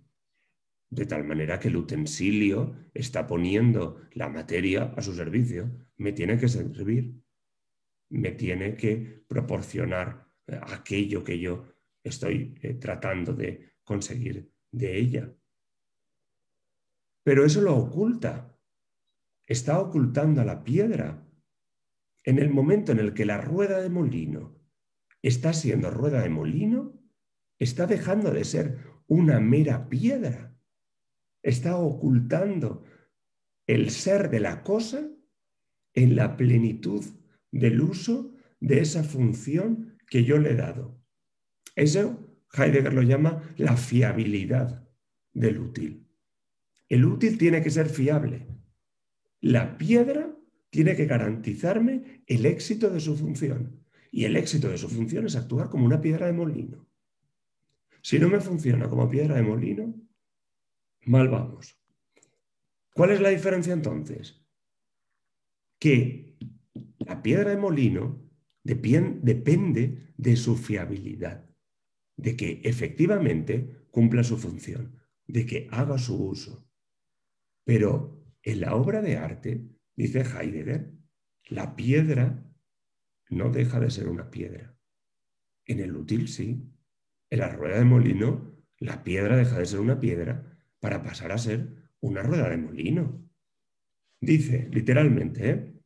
De tal manera que el utensilio está poniendo la materia a su servicio. Me tiene que servir, me tiene que proporcionar aquello que yo estoy tratando de conseguir de ella. Pero eso lo oculta. Está ocultando a la piedra. En el momento en el que la rueda de molino está siendo rueda de molino, está dejando de ser una mera piedra. Está ocultando el ser de la cosa en la plenitud del uso de esa función que yo le he dado. Eso Heidegger lo llama la fiabilidad del útil. El útil tiene que ser fiable. La piedra tiene que garantizarme el éxito de su función. Y el éxito de su función es actuar como una piedra de molino. Si no me funciona como piedra de molino, mal vamos. ¿Cuál es la diferencia entonces? Que la piedra de molino depende de su fiabilidad, de que efectivamente cumpla su función, de que haga su uso. Pero en la obra de arte, dice Heidegger, la piedra no deja de ser una piedra. En el útil sí. En la rueda de molino, la piedra deja de ser una piedra para pasar a ser una rueda de molino. Dice, literalmente,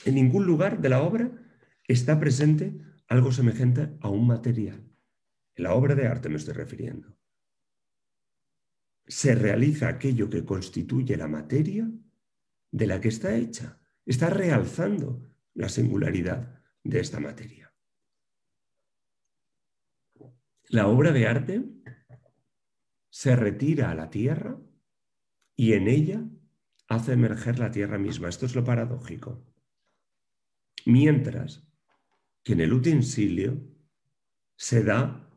en ningún lugar de la obra está presente algo semejante a un material. En la obra de arte me estoy refiriendo. Se realiza aquello que constituye la materia de la que está hecha. Está realzando la singularidad de esta materia. La obra de arte se retira a la tierra y en ella hace emerger la tierra misma. Esto es lo paradójico. Mientras que en el utensilio se da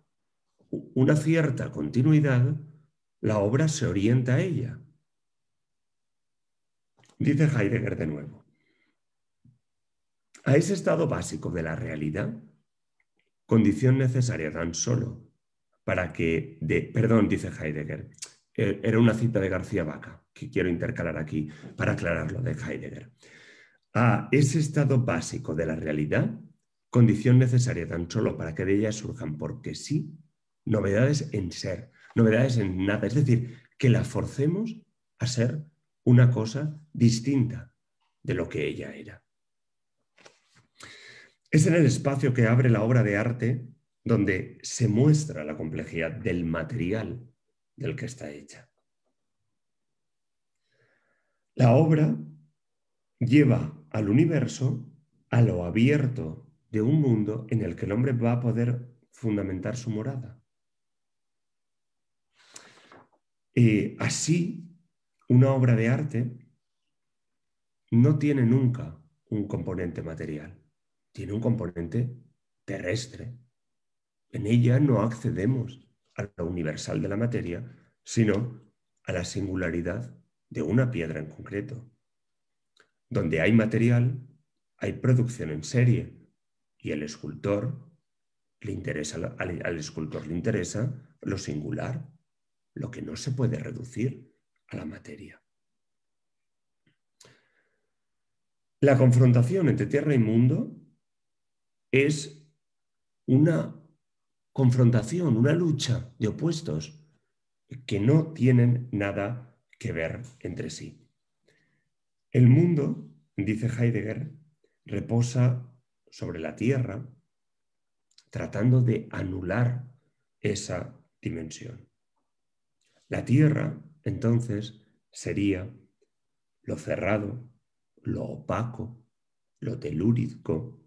una cierta continuidad, la obra se orienta a ella. Dice Heidegger de nuevo. A ese estado básico de la realidad, condición necesaria tan solo para que, dice Heidegger, era una cita de García Vaca, que quiero intercalar aquí para aclararlo de Heidegger. A ese estado básico de la realidad, condición necesaria tan solo para que de ella surjan, porque sí, novedades en ser, novedades en nada, es decir, que la forcemos a ser una cosa distinta de lo que ella era. Es en el espacio que abre la obra de arte donde se muestra la complejidad del material del que está hecha. La obra lleva al universo a lo abierto de un mundo en el que el hombre va a poder fundamentar su morada. Así, una obra de arte no tiene nunca un componente material, tiene un componente terrestre. En ella no accedemos a lo universal de la materia, sino a la singularidad de una piedra en concreto. Donde hay material, hay producción en serie y al escultor le interesa lo singular, lo que no se puede reducir a la materia. La confrontación entre tierra y mundo es una confrontación, una lucha de opuestos que no tienen nada que ver entre sí. El mundo, dice Heidegger, reposa sobre la tierra tratando de anular esa dimensión. La tierra, entonces, sería lo cerrado, lo opaco, lo telúrico,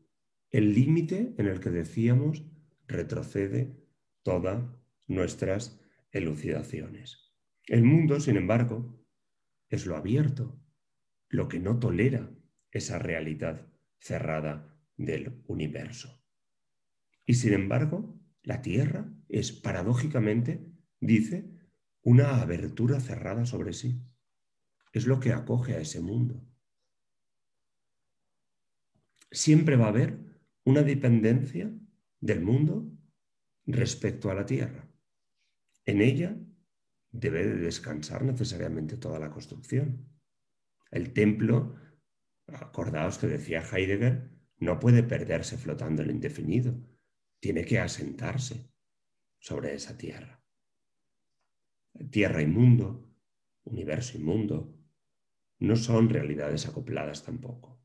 el límite en el que decíamos retrocede todas nuestras elucidaciones. El mundo, sin embargo, es lo abierto, lo que no tolera esa realidad cerrada del universo. Y sin embargo, la Tierra es paradójicamente, dice, una abertura cerrada sobre sí. Es lo que acoge a ese mundo. Siempre va a haber una dependencia del mundo respecto a la Tierra. En ella debe de descansar necesariamente toda la construcción. El templo, acordaos que decía Heidegger, no puede perderse flotando en el indefinido. Tiene que asentarse sobre esa tierra. Tierra y mundo, universo y mundo, no son realidades acopladas tampoco.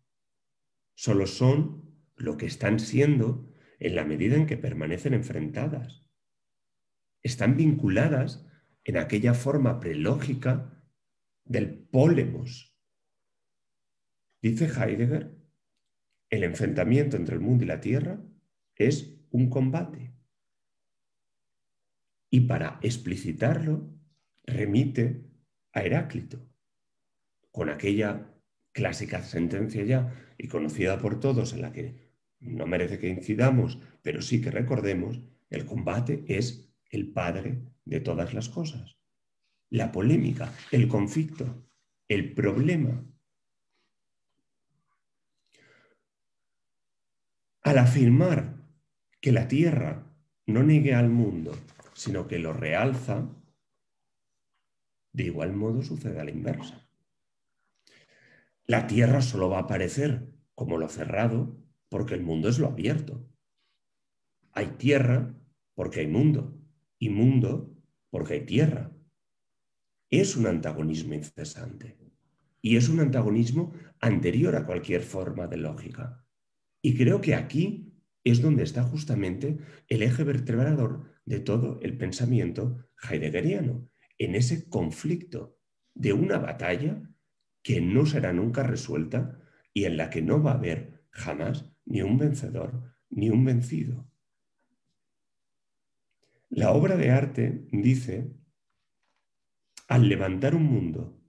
Solo son lo que están siendo en la medida en que permanecen enfrentadas. Están vinculadas en aquella forma prelógica del pólemos. Dice Heidegger, el enfrentamiento entre el mundo y la tierra es un combate. y para explicitarlo remite a Heráclito, con aquella clásica sentencia ya y conocida por todos, en la que no merece que incidamos, pero sí que recordemos: el combate es el padre de todas las cosas. La polémica, el conflicto, el problema. Al afirmar que la tierra no niegue al mundo, sino que lo realza, de igual modo sucede a la inversa. La tierra solo va a aparecer como lo cerrado porque el mundo es lo abierto. Hay tierra porque hay mundo, y mundo porque hay tierra. Es un antagonismo incesante, y es un antagonismo anterior a cualquier forma de lógica. Y creo que aquí es donde está justamente el eje vertebrador de todo el pensamiento heideggeriano, en ese conflicto de una batalla que no será nunca resuelta y en la que no va a haber jamás ni un vencedor ni un vencido. La obra de arte dice: al levantar un mundo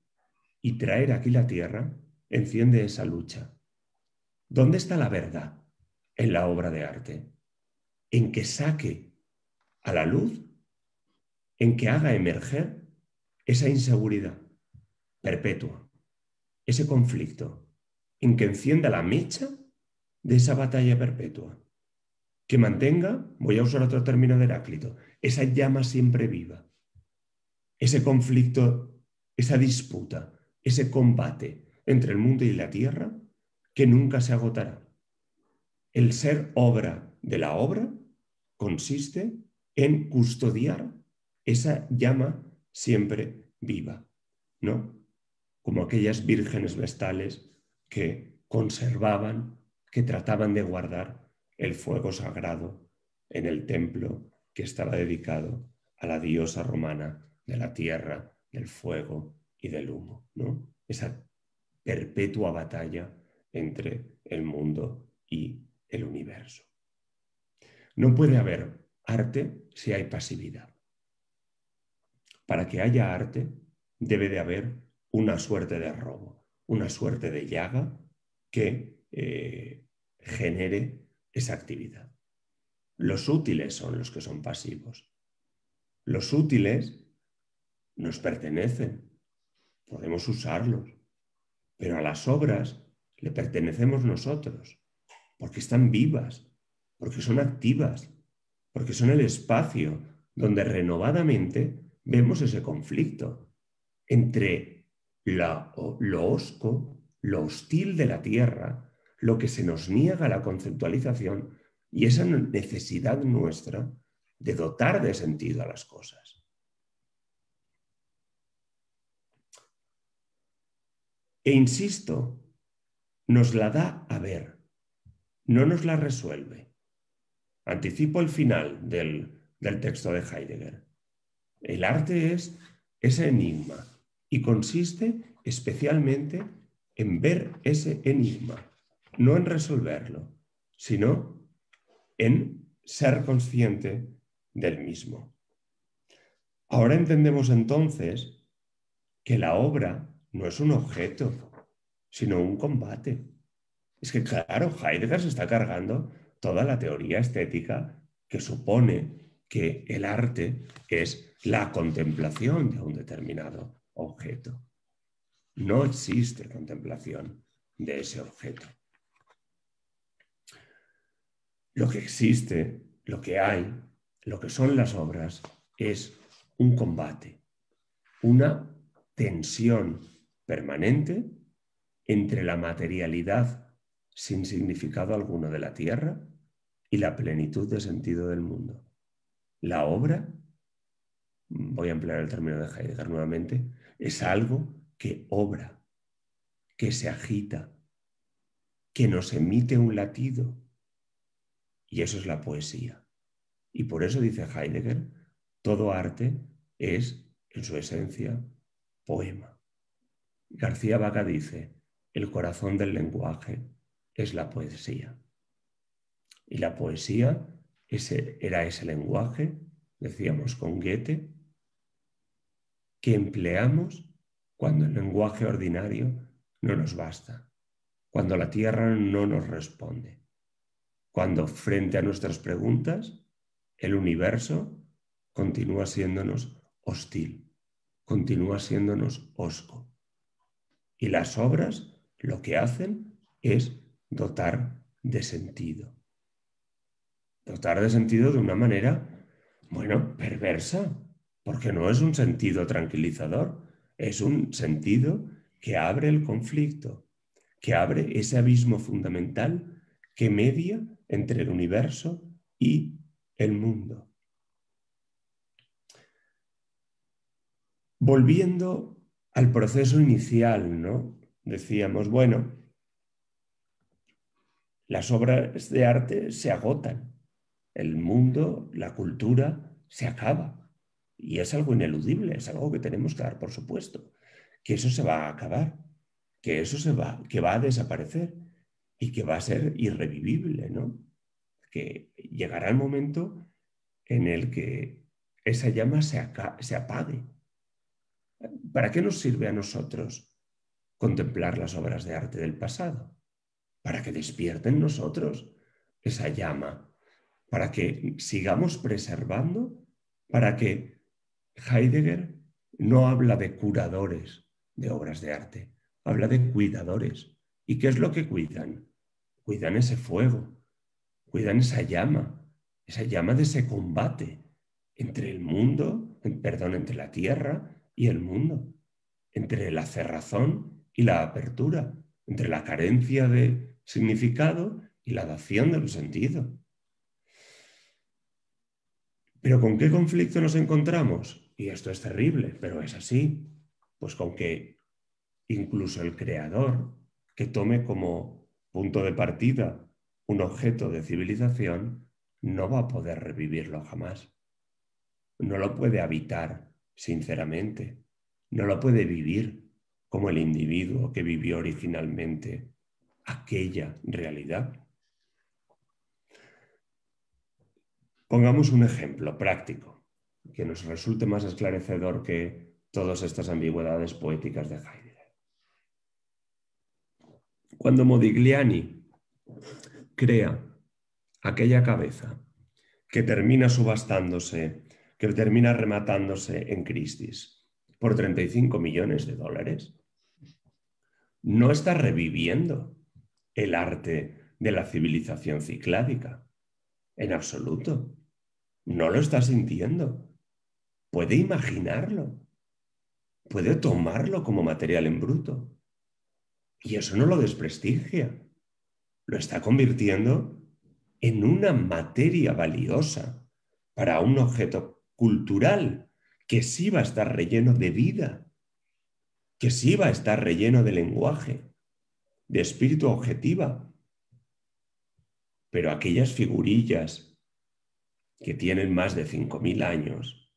y traer aquí la tierra, enciende esa lucha. ¿Dónde está la verdad en la obra de arte? En que saque a la luz, en que haga emerger esa inseguridad perpetua, ese conflicto, en que encienda la mecha de esa batalla perpetua, que mantenga, voy a usar otro término de Heráclito, esa llama siempre viva, ese conflicto, esa disputa, ese combate entre el mundo y la tierra que nunca se agotará. El ser obra de la obra consiste en custodiar esa llama siempre viva, ¿no? Como aquellas vírgenes vestales que conservaban, que trataban de guardar el fuego sagrado en el templo que estaba dedicado a la diosa romana de la tierra, del fuego y del humo, ¿no? Esa perpetua batalla entre el mundo y el universo. No puede haber arte si hay pasividad. Para que haya arte debe de haber una suerte de robo, una suerte de llaga que genere esa actividad. Los útiles son los que son pasivos. Los útiles nos pertenecen, podemos usarlos, pero a las obras le pertenecemos nosotros, porque están vivas, porque son activas, porque son el espacio donde renovadamente vemos ese conflicto entre lo hosco, lo hostil de la tierra, lo que se nos niega a la conceptualización y esa necesidad nuestra de dotar de sentido a las cosas. E insisto, nos la da a ver, no nos la resuelve. Anticipo el final del texto de Heidegger. El arte es ese enigma y consiste especialmente en ver ese enigma, no en resolverlo, sino en ser consciente del mismo. Ahora entendemos entonces que la obra no es un objeto, sino un combate. Es que, claro, Heidegger se está cargando toda la teoría estética que supone que el arte es la contemplación de un determinado objeto. No existe contemplación de ese objeto. Lo que existe, lo que hay, lo que son las obras, es un combate, una tensión permanente entre la materialidad sin significado alguno de la tierra y la plenitud de sentido del mundo. La obra, voy a emplear el término de Heidegger nuevamente, es algo que obra, que se agita, que nos emite un latido. Y eso es la poesía. Y por eso dice Heidegger, todo arte es, en su esencia, poema. García Vaca dice, el corazón del lenguaje es la poesía. Y la poesía era ese lenguaje decíamos con Goethe, que empleamos cuando el lenguaje ordinario no nos basta, cuando la Tierra no nos responde, cuando frente a nuestras preguntas el universo continúa siéndonos hostil, continúa siéndonos hosco. Y las obras lo que hacen es dotar de sentido. Dotar de sentido de una manera, bueno, perversa, porque no es un sentido tranquilizador, es un sentido que abre el conflicto, que abre ese abismo fundamental que media entre el universo y el mundo. Volviendo al proceso inicial, ¿no? Decíamos, bueno, las obras de arte se agotan, el mundo, la cultura se acaba. Y es algo ineludible, es algo que tenemos que dar por supuesto, que eso se va a acabar, que que va a desaparecer y que va a ser irrevivible, ¿no? Que llegará el momento en el que esa llama se apague. ¿Para qué nos sirve a nosotros contemplar las obras de arte del pasado? Para que despierte en nosotros esa llama, para que sigamos preservando, para que Heidegger no habla de curadores de obras de arte, habla de cuidadores. ¿Y qué es lo que cuidan? Cuidan ese fuego, cuidan esa llama de ese combate entre el mundo, entre la tierra y el mundo, entre la cerrazón y la apertura, entre la carencia de significado y la dación del sentido. ¿Pero con qué conflicto nos encontramos? Y esto es terrible, pero es así. Pues con que incluso el creador, que tome como punto de partida un objeto de civilización, no va a poder revivirlo jamás. No lo puede habitar sinceramente. No lo puede vivir como el individuo que vivió originalmente aquella realidad. Pongamos un ejemplo práctico que nos resulte más esclarecedor que todas estas ambigüedades poéticas de Heidegger. Cuando Modigliani crea aquella cabeza que termina subastándose, que termina rematándose en Christie's por 35 millones de dólares, no está reviviendo el arte de la civilización cicládica, en absoluto. No lo está sintiendo. Puede imaginarlo, puede tomarlo como material en bruto. Y eso no lo desprestigia, lo está convirtiendo en una materia valiosa para un objeto cultural que sí va a estar relleno de vida, que sí va a estar relleno de lenguaje, de espíritu objetiva. Pero aquellas figurillas que tienen más de 5.000 años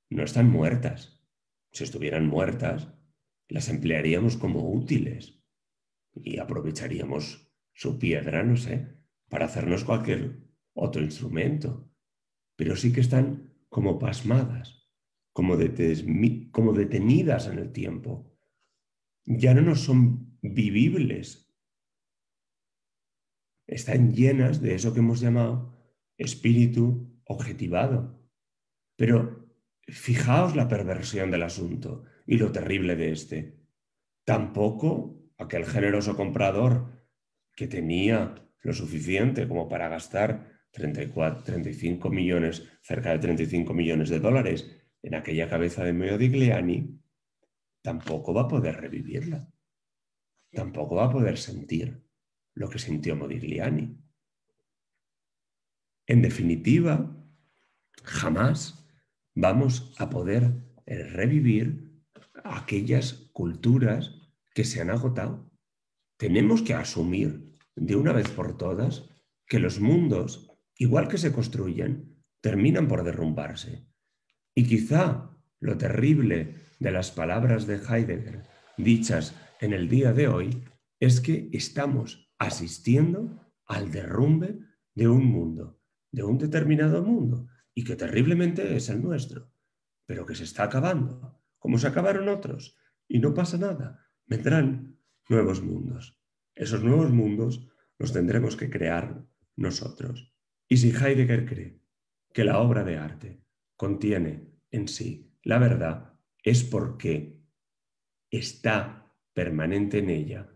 no están muertas. Si estuvieran muertas, las emplearíamos como útiles y aprovecharíamos su piedra, no sé, para hacernos cualquier otro instrumento. Pero sí que están como pasmadas, como detenidas en el tiempo. Ya no nos son vivibles. Están llenas de eso que hemos llamado espíritu objetivado. Pero fijaos la perversión del asunto y lo terrible de este. Tampoco aquel generoso comprador que tenía lo suficiente como para gastar 35 millones, cerca de 35 millones de dólares en aquella cabeza de Modigliani, tampoco va a poder revivirla. Tampoco va a poder sentir lo que sintió Modigliani. En definitiva, jamás vamos a poder revivir aquellas culturas que se han agotado. Tenemos que asumir de una vez por todas que los mundos, igual que se construyen, terminan por derrumbarse. Y quizá lo terrible de las palabras de Heidegger dichas en el día de hoy es que estamos asistiendo al derrumbe de un mundo, de un determinado mundo, y que terriblemente es el nuestro, pero que se está acabando, como se acabaron otros, y no pasa nada. Vendrán nuevos mundos. Esos nuevos mundos los tendremos que crear nosotros. Y si Heidegger cree que la obra de arte contiene en sí la verdad, es porque está permanente en ella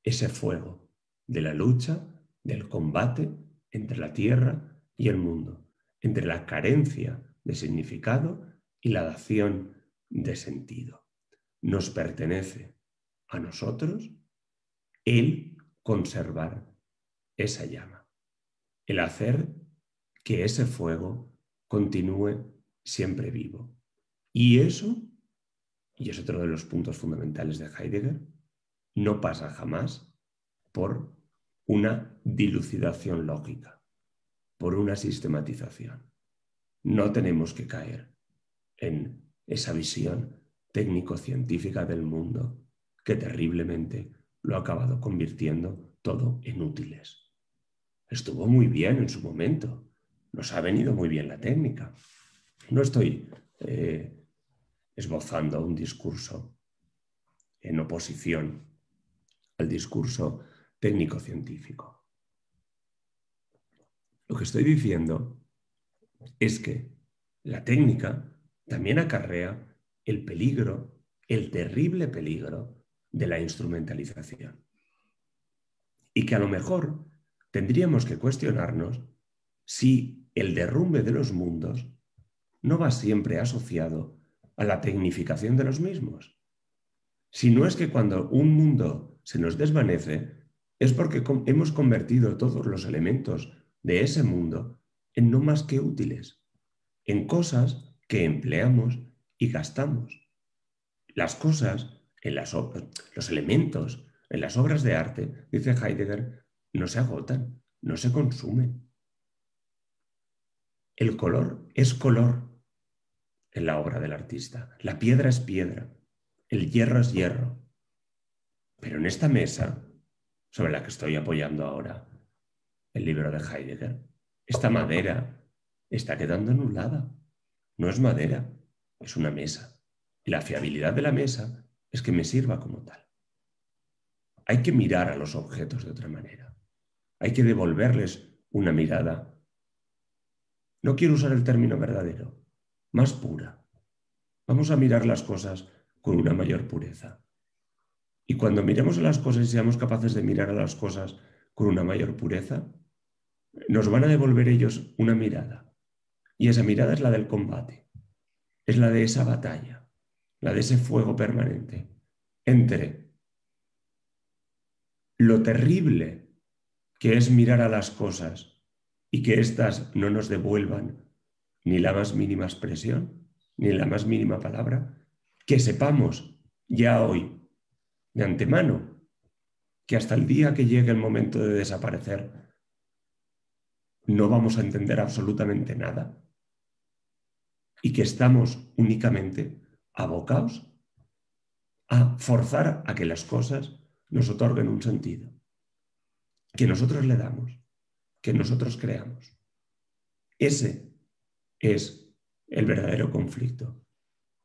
ese fuego de la lucha, del combate entre la tierra y el mundo, entre la carencia de significado y la dación de sentido. Nos pertenece a nosotros el conservar esa llama, el hacer que ese fuego continúe siempre vivo. Y eso, y es otro de los puntos fundamentales de Heidegger, no pasa jamás por una dilucidación lógica, por una sistematización. No tenemos que caer en esa visión técnico-científica del mundo que terriblemente lo ha acabado convirtiendo todo en útiles. Estuvo muy bien en su momento, nos ha venido muy bien la técnica. No estoy esbozando un discurso en oposición al discurso técnico-científico. Lo que estoy diciendo es que la técnica también acarrea el peligro, el terrible peligro de la instrumentalización. Y que a lo mejor tendríamos que cuestionarnos si el derrumbe de los mundos no va siempre asociado a la tecnificación de los mismos. Si no es que cuando un mundo se nos desvanece es porque hemos convertido todos los elementos de ese mundo en no más que útiles, en cosas que empleamos y gastamos. Las cosas, los elementos en las obras de arte, dice Heidegger, no se agotan, no se consumen. El color es color en la obra del artista, la piedra es piedra, el hierro es hierro. Pero en esta mesa, sobre la que estoy apoyando ahora el libro de Heidegger, esta madera está quedando anulada. No es madera, es una mesa. Y la fiabilidad de la mesa es que me sirva como tal. Hay que mirar a los objetos de otra manera. Hay que devolverles una mirada, no quiero usar el término verdadero, más pura. Vamos a mirar las cosas con una mayor pureza. Y cuando miremos a las cosas y seamos capaces de mirar a las cosas con una mayor pureza, nos van a devolver ellos una mirada. Y esa mirada es la del combate, es la de esa batalla, la de ese fuego permanente entre lo terrible que es mirar a las cosas y que éstas no nos devuelvan ni la más mínima expresión, ni la más mínima palabra, que sepamos ya hoy, de antemano, que hasta el día que llegue el momento de desaparecer, no vamos a entender absolutamente nada y que estamos únicamente abocados a forzar a que las cosas nos otorguen un sentido, que nosotros le damos, que nosotros creamos. Ese es el verdadero conflicto.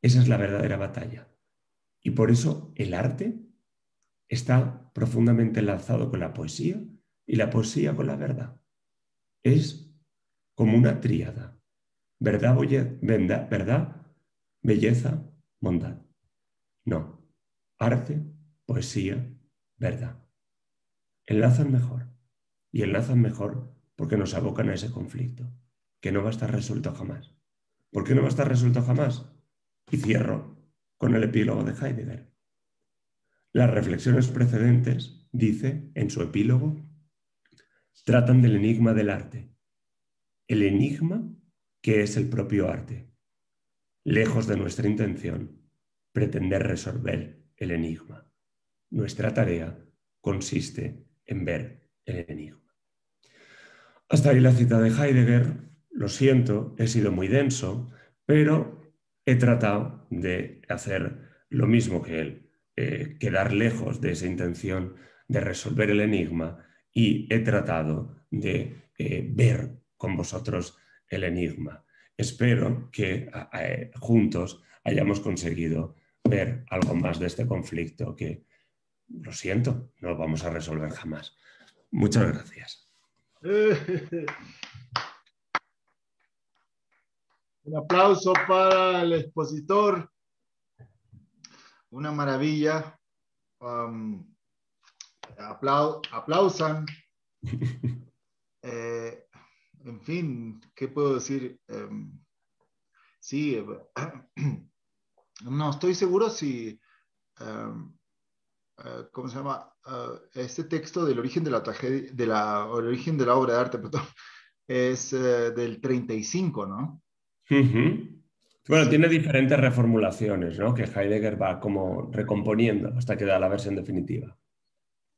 Esa es la verdadera batalla. Y por eso el arte está profundamente enlazado con la poesía y la poesía con la verdad. Es como una tríada. Verdad, belleza, bondad. No. Arte, poesía, verdad. Enlazan mejor. Y enlazan mejor porque nos abocan a ese conflicto, que no va a estar resuelto jamás. ¿Por qué no va a estar resuelto jamás? Y cierro con el epílogo de Heidegger. Las reflexiones precedentes, dice en su epílogo, tratan del enigma del arte. El enigma que es el propio arte. Lejos de nuestra intención, pretender resolver el enigma. Nuestra tarea consiste en ver el enigma. Hasta ahí la cita de Heidegger. Lo siento, he sido muy denso, pero he tratado de hacer lo mismo que él, quedar lejos de esa intención de resolver el enigma y he tratado de ver con vosotros el enigma. espero que juntos hayamos conseguido ver algo más de este conflicto que, lo siento, no lo vamos a resolver jamás. Muchas gracias. Un aplauso para el expositor. Una maravilla. Aplausan. En fin, ¿qué puedo decir? Sí, no estoy seguro si, ¿cómo se llama? Este texto del origen de la tragedia, el origen de la obra de arte, perdón, es del 35, ¿no? Bueno, Sí, tiene diferentes reformulaciones, ¿no? Que Heidegger va como recomponiendo hasta que da la versión definitiva.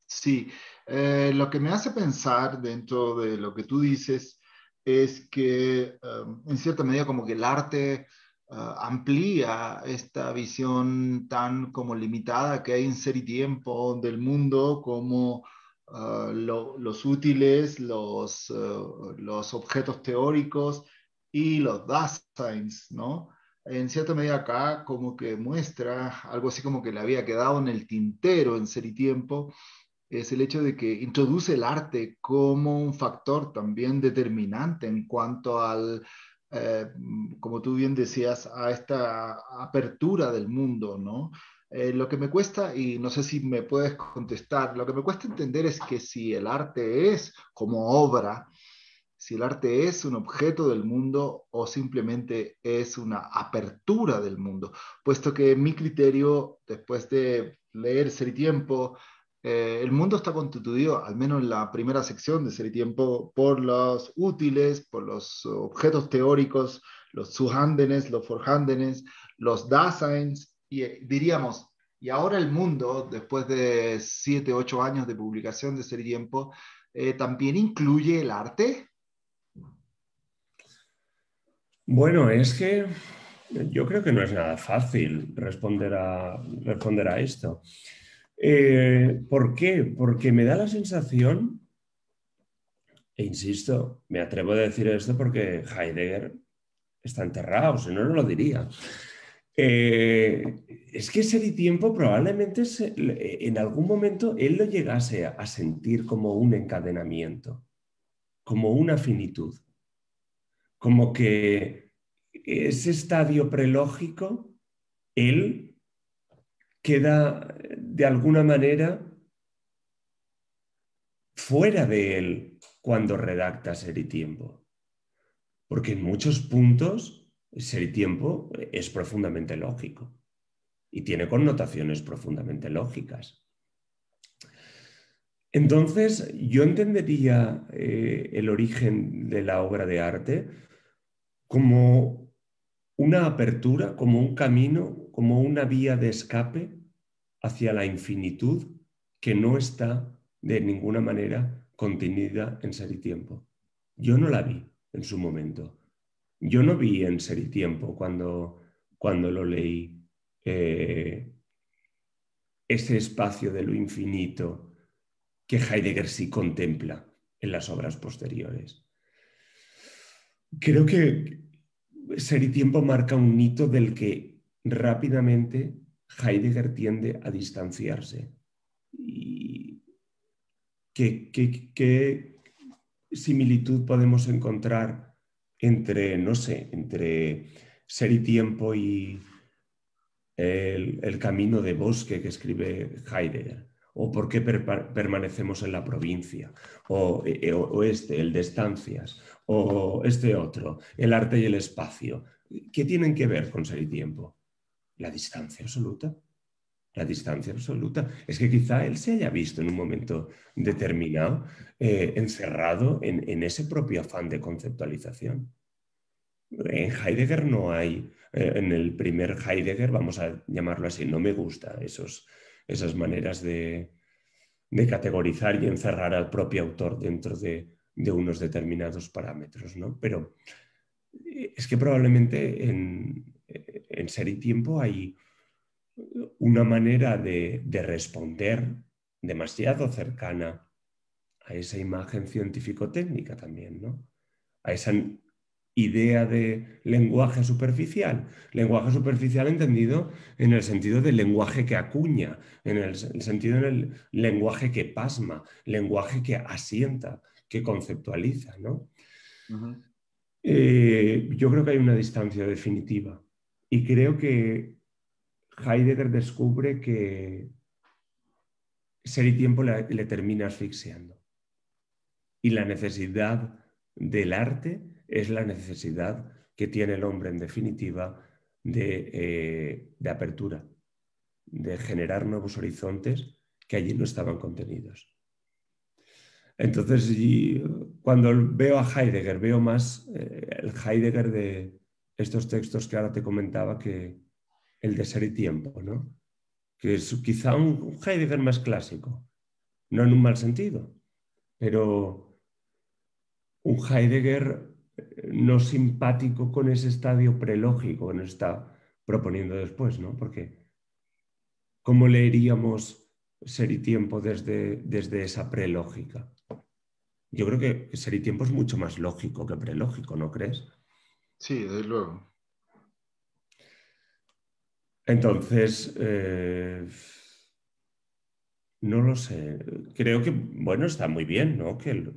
sí. Lo que me hace pensar dentro de lo que tú dices es que en cierta medida como que el arte amplía esta visión tan como limitada que hay en Ser y Tiempo del mundo como los útiles, los objetos teóricos y los Daseins, ¿no? En cierta medida acá como que muestra algo así como que le había quedado en el tintero en Ser y Tiempo, es el hecho de que introduce el arte como un factor también determinante en cuanto al, eh, como tú bien decías, a esta apertura del mundo, ¿no? Lo que me cuesta, y no sé si me puedes contestar, lo que me cuesta entender es que si el arte es como obra, si el arte es un objeto del mundo o simplemente es una apertura del mundo, puesto que mi criterio, después de leer Ser y Tiempo, el mundo está constituido, al menos en la primera sección de Ser y Tiempo, por los útiles, por los objetos teóricos, los Zuhándenes, los Vorhándenes, los Daseins, y diríamos, y ahora el mundo, después de 7, 8 años de publicación de Ser y Tiempo, también incluye el arte. Bueno, es que yo creo que no es nada fácil responder a esto. ¿Por qué? Porque me da la sensación, e insisto, me atrevo a decir esto porque Heidegger está enterrado, si no, no lo diría. Es que Ser y Tiempo probablemente en algún momento él lo llegase a sentir como un encadenamiento, como una finitud, como que ese estadio prelógico, él queda de alguna manera fuera de él cuando redacta Ser y Tiempo. Porque en muchos puntos Ser y Tiempo es profundamente lógico y tiene connotaciones profundamente lógicas. Entonces, yo entendería el origen de la obra de arte como una apertura, como un camino, como una vía de escape hacia la infinitud que no está de ninguna manera contenida en Ser y Tiempo. Yo no la vi en su momento. Yo no vi en Ser y Tiempo cuando lo leí ese espacio de lo infinito que Heidegger sí contempla en las obras posteriores. Creo que Ser y Tiempo marca un hito del que rápidamente Heidegger tiende a distanciarse. ¿Y qué similitud podemos encontrar entre, no sé, entre Ser y Tiempo y el camino de bosque que escribe Heidegger? ¿O por qué permanecemos en la provincia? O este, el de estancias, o este otro, el arte y el espacio. ¿Qué tienen que ver con Ser y Tiempo? La distancia absoluta. La distancia absoluta. Es que quizá él se haya visto en un momento determinado encerrado en ese propio afán de conceptualización. En Heidegger no hay, en el primer Heidegger, vamos a llamarlo así, no me gusta esas maneras de categorizar y encerrar al propio autor dentro de unos determinados parámetros, ¿no? Pero es que probablemente en Ser y Tiempo hay una manera de responder demasiado cercana a esa imagen científico-técnica también, ¿no? A esa idea de lenguaje superficial. Lenguaje superficial entendido en el sentido del lenguaje que acuña, en el sentido del lenguaje que pasma, lenguaje que asienta, que conceptualiza, ¿no? Ujú. Yo creo que hay una distancia definitiva y creo que Heidegger descubre que ser y tiempo le termina asfixiando y la necesidad del arte es la necesidad que tiene el hombre en definitiva de apertura, de generar nuevos horizontes que allí no estaban contenidos. Entonces, cuando veo a Heidegger, veo más el Heidegger de estos textos que ahora te comentaba que el de Ser y Tiempo, ¿no? Que es quizá un Heidegger más clásico, no en un mal sentido, pero un Heidegger no simpático con ese estadio prelógico que nos está proponiendo después, ¿no? Porque ¿cómo leeríamos Ser y Tiempo desde esa prelógica? Yo creo que Ser y Tiempo es mucho más lógico que prelógico, ¿no crees? Sí, desde luego. Entonces, no lo sé. Creo que, bueno, está muy bien, ¿no? Que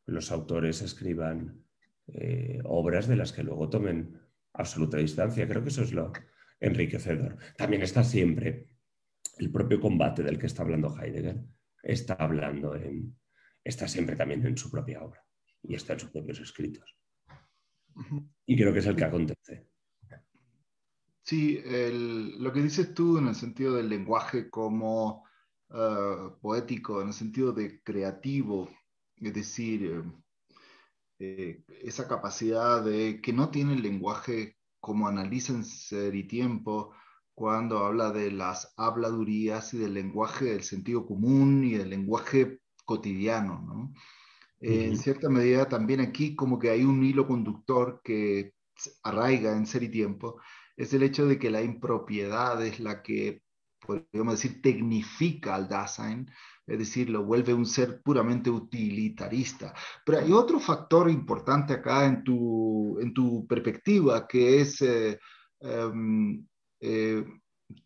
los autores escriban obras de las que luego tomen absoluta distancia. Creo que eso es lo enriquecedor. También está siempre el propio combate del que está hablando Heidegger, está siempre también en su propia obra y está en sus propios escritos. Ujú. Y creo que es el que acontece. Sí, lo que dices tú en el sentido del lenguaje como poético, en el sentido de creativo, es decir, esa capacidad de que no tiene el lenguaje como analiza en Ser y Tiempo cuando habla de las habladurías y del lenguaje del sentido común y del lenguaje cotidiano, ¿no? En Uh-huh. cierta medida también aquí como que hay un hilo conductor que arraiga en Ser y Tiempo, es el hecho de que la impropiedad es la que, podríamos decir, tecnifica al Dasein, es decir, lo vuelve un ser puramente utilitarista. Pero hay otro factor importante acá en tu perspectiva, que es um, eh,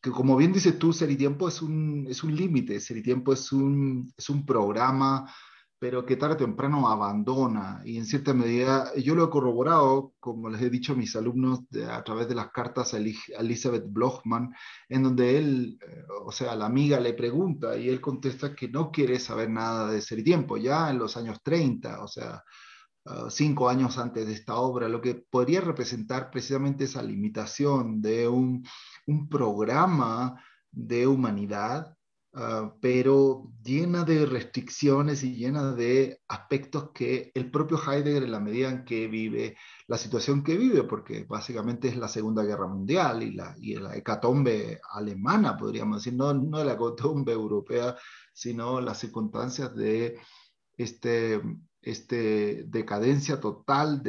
que como bien dices tú, Ser y Tiempo es un límite, Ser y Tiempo es un programa pero que tarde o temprano abandona. Y en cierta medida, yo lo he corroborado, como les he dicho a mis alumnos, a través de las cartas a Elizabeth Blochman, en donde él, o sea, la amiga le pregunta y él contesta que no quiere saber nada de Ser y Tiempo, ya en los años 30, o sea, 5 años antes de esta obra, lo que podría representar precisamente esa limitación de un programa de humanidad, pero llena de restricciones y llena de aspectos que el propio Heidegger, en la medida en que vive la situación que vive, porque básicamente es la Segunda Guerra Mundial y la hecatombe alemana, podríamos decir, no la hecatombe europea, sino las circunstancias de este, decadencia total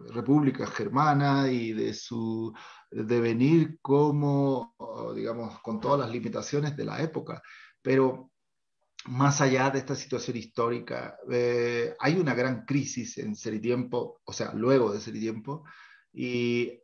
República Germana y de su devenir como, digamos, con todas las limitaciones de la época. Pero más allá de esta situación histórica, hay una gran crisis en Ser y Tiempo, o sea, luego de Ser y Tiempo, y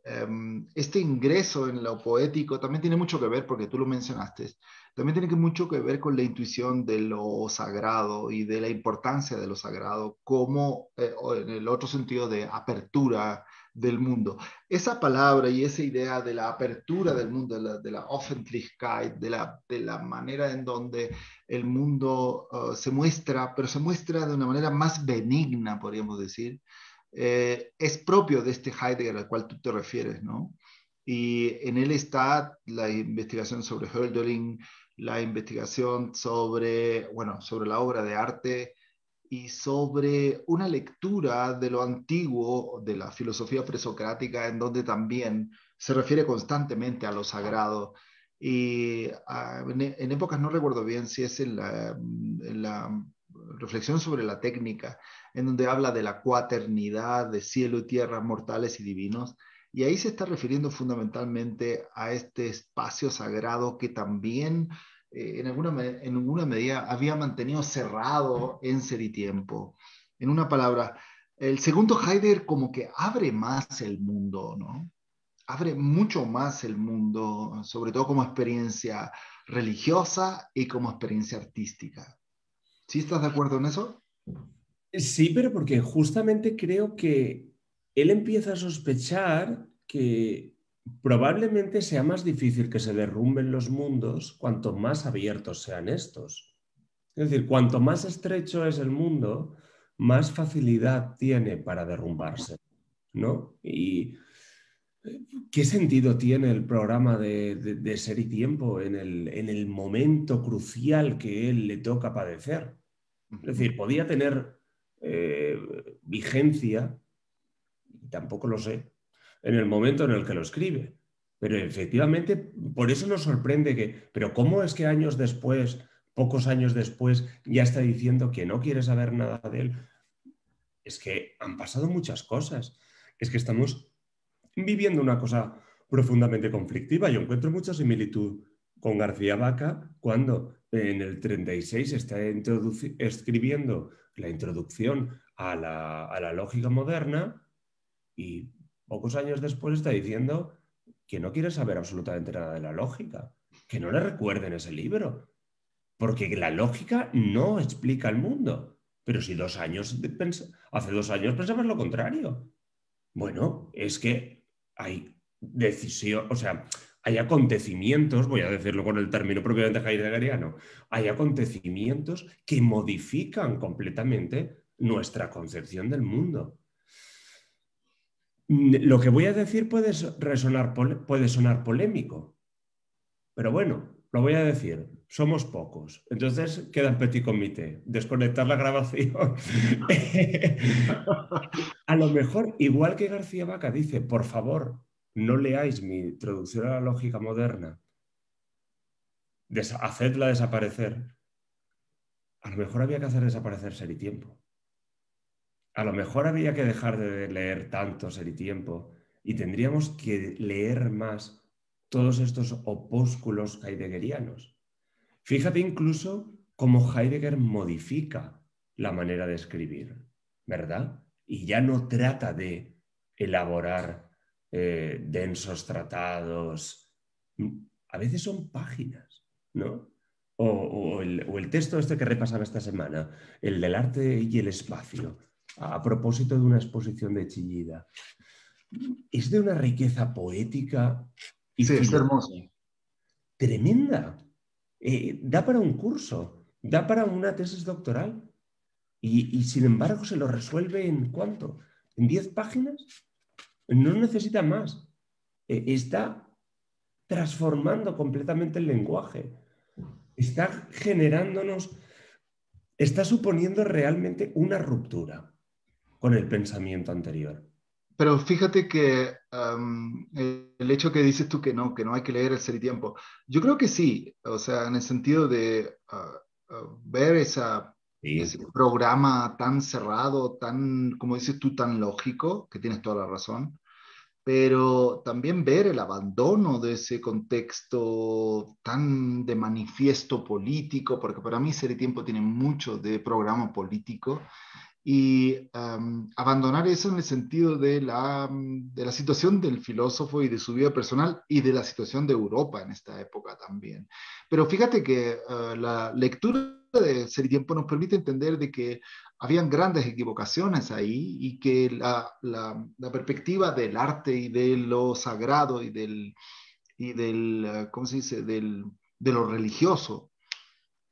este ingreso en lo poético también tiene mucho que ver, porque tú lo mencionaste, también tiene mucho que ver con la intuición de lo sagrado y de la importancia de lo sagrado, como o en el otro sentido de apertura del mundo. Esa palabra y esa idea de la apertura del mundo, de la Öffentlichkeit, de la manera en donde el mundo se muestra, pero se muestra de una manera más benigna, podríamos decir, es propio de este Heidegger al cual tú te refieres, ¿no? Y en él está la investigación sobre Hölderlin, la investigación sobre, bueno, sobre la obra de arte y sobre una lectura de lo antiguo, de la filosofía presocrática, en donde también se refiere constantemente a lo sagrado. Y en épocas no recuerdo bien si es en la reflexión sobre la técnica, en donde habla de la cuaternidad de cielo y tierra, mortales y divinos. Y ahí se está refiriendo fundamentalmente a este espacio sagrado que también en alguna medida había mantenido cerrado en Ser y Tiempo. En una palabra, el segundo Heidegger como que abre más el mundo, ¿no? Abre mucho más el mundo, sobre todo como experiencia religiosa y como experiencia artística. ¿Sí estás de acuerdo en eso? Sí, pero porque justamente creo que él empieza a sospechar que probablemente sea más difícil que se derrumben los mundos cuanto más abiertos sean estos. Es decir, cuanto más estrecho es el mundo, más facilidad tiene para derrumbarse, ¿no? Y ¿qué sentido tiene el programa de Ser y Tiempo en el momento crucial que él le toca padecer? Es Ujú. decir, podía tener eh, vigencia, y tampoco lo sé, en el momento en el que lo escribe. Pero efectivamente, por eso nos sorprende que, pero ¿cómo es que años después, pocos años después, ya está diciendo que no quiere saber nada de él? Es que han pasado muchas cosas. Es que estamos viviendo una cosa profundamente conflictiva. Yo encuentro mucha similitud con García Vaca cuando en el 36 está escribiendo la introducción a la lógica moderna y pocos años después está diciendo que no quiere saber absolutamente nada de la lógica, que no le recuerden ese libro, porque la lógica no explica el mundo. Pero si hace 2 años pensabas lo contrario. Bueno, es que hay decisión, o sea, hay acontecimientos, voy a decirlo con el término propiamente heideggeriano, hay acontecimientos que modifican completamente nuestra concepción del mundo. Lo que voy a decir puede sonar polémico, pero bueno, lo voy a decir. Somos pocos. Entonces queda en petit comité. Desconectar la grabación. A lo mejor, igual que García Vaca dice, por favor, no leáis mi introducción a la lógica moderna, hacedla desaparecer. A lo mejor había que hacer desaparecer Ser y Tiempo. A lo mejor había que dejar de leer tanto Ser y Tiempo y tendríamos que leer más todos estos opúsculos heideggerianos. Fíjate incluso cómo Heidegger modifica la manera de escribir, ¿verdad? Y ya no trata de elaborar densos tratados. A veces son páginas, ¿no? O el texto este que repasaba esta semana, el del arte y el espacio, a propósito de una exposición de Chillida. Es de una riqueza poética y Sí, es filosófica hermoso. tremenda. Da para un curso, da para una tesis doctoral y sin embargo se lo resuelve ¿en cuánto? ¿En 10 páginas? No necesita más. Está transformando completamente el lenguaje. Está generándonos, está suponiendo realmente una ruptura con el pensamiento anterior. Pero fíjate que el hecho que dices tú que no hay que leer el Ser y Tiempo, yo creo que sí, o sea, en el sentido de ver ese Sí. programa tan cerrado, tan, como dices tú, tan lógico, que tienes toda la razón, pero también ver el abandono de ese contexto tan de manifiesto político, porque para mí Ser y Tiempo tiene mucho de programa político y abandonar eso en el sentido de la situación del filósofo y de su vida personal y de la situación de Europa en esta época también. Pero fíjate que la lectura de Ser y Tiempo nos permite entender de que habían grandes equivocaciones ahí y que la perspectiva del arte y de lo sagrado y del ¿cómo se dice?, de lo religioso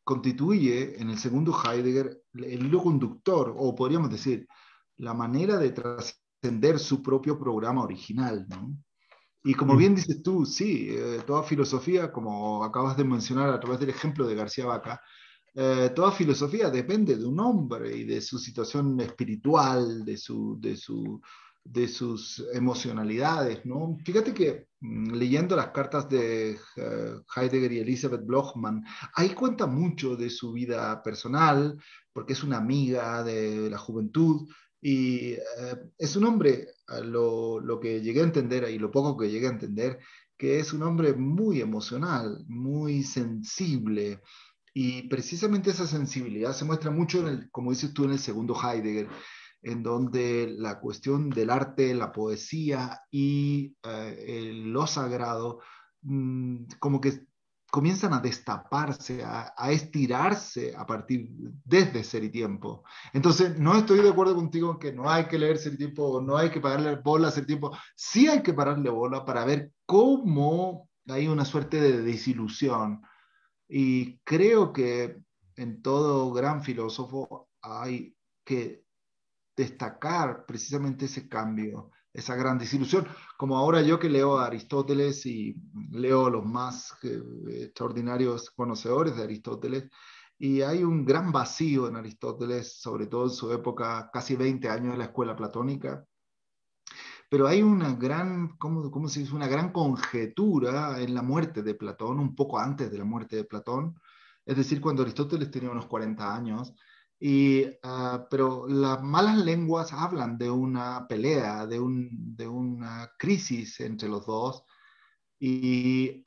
constituye en el segundo Heidegger el hilo conductor, o podríamos decir, la manera de trascender su propio programa original, ¿no? Y como bien dices tú, sí, toda filosofía, como acabas de mencionar a través del ejemplo de García Vaca, toda filosofía depende de un hombre y de su situación espiritual, de sus emocionalidades, ¿no? Fíjate que leyendo las cartas de Heidegger y Elisabeth Blochmann, ahí cuenta mucho de su vida personal, porque es una amiga de la juventud y es un hombre, lo que llegué a entender y lo poco que llegué a entender, que es un hombre muy emocional, muy sensible, y precisamente esa sensibilidad se muestra mucho, como dices tú, en el segundo Heidegger. en donde la cuestión del arte, la poesía y lo sagrado como que comienzan a destaparse, a estirarse a partir desde Ser y Tiempo. Entonces, no estoy de acuerdo contigo en que no hay que leer Ser y Tiempo o no hay que pararle bola a Ser y Tiempo. Sí hay que pararle bola para ver cómo hay una suerte de desilusión. Y creo que en todo gran filósofo hay que destacar precisamente ese cambio, esa gran desilusión. Como ahora yo que leo a Aristóteles y leo los más extraordinarios conocedores de Aristóteles, y hay un gran vacío en Aristóteles, sobre todo en su época, casi 20 años de la escuela platónica, pero hay una gran, ¿cómo se dice? Una gran conjetura en la muerte de Platón, un poco antes de la muerte de Platón, es decir, cuando Aristóteles tenía unos 40 años, pero las malas lenguas hablan de una pelea, de una crisis entre los dos, y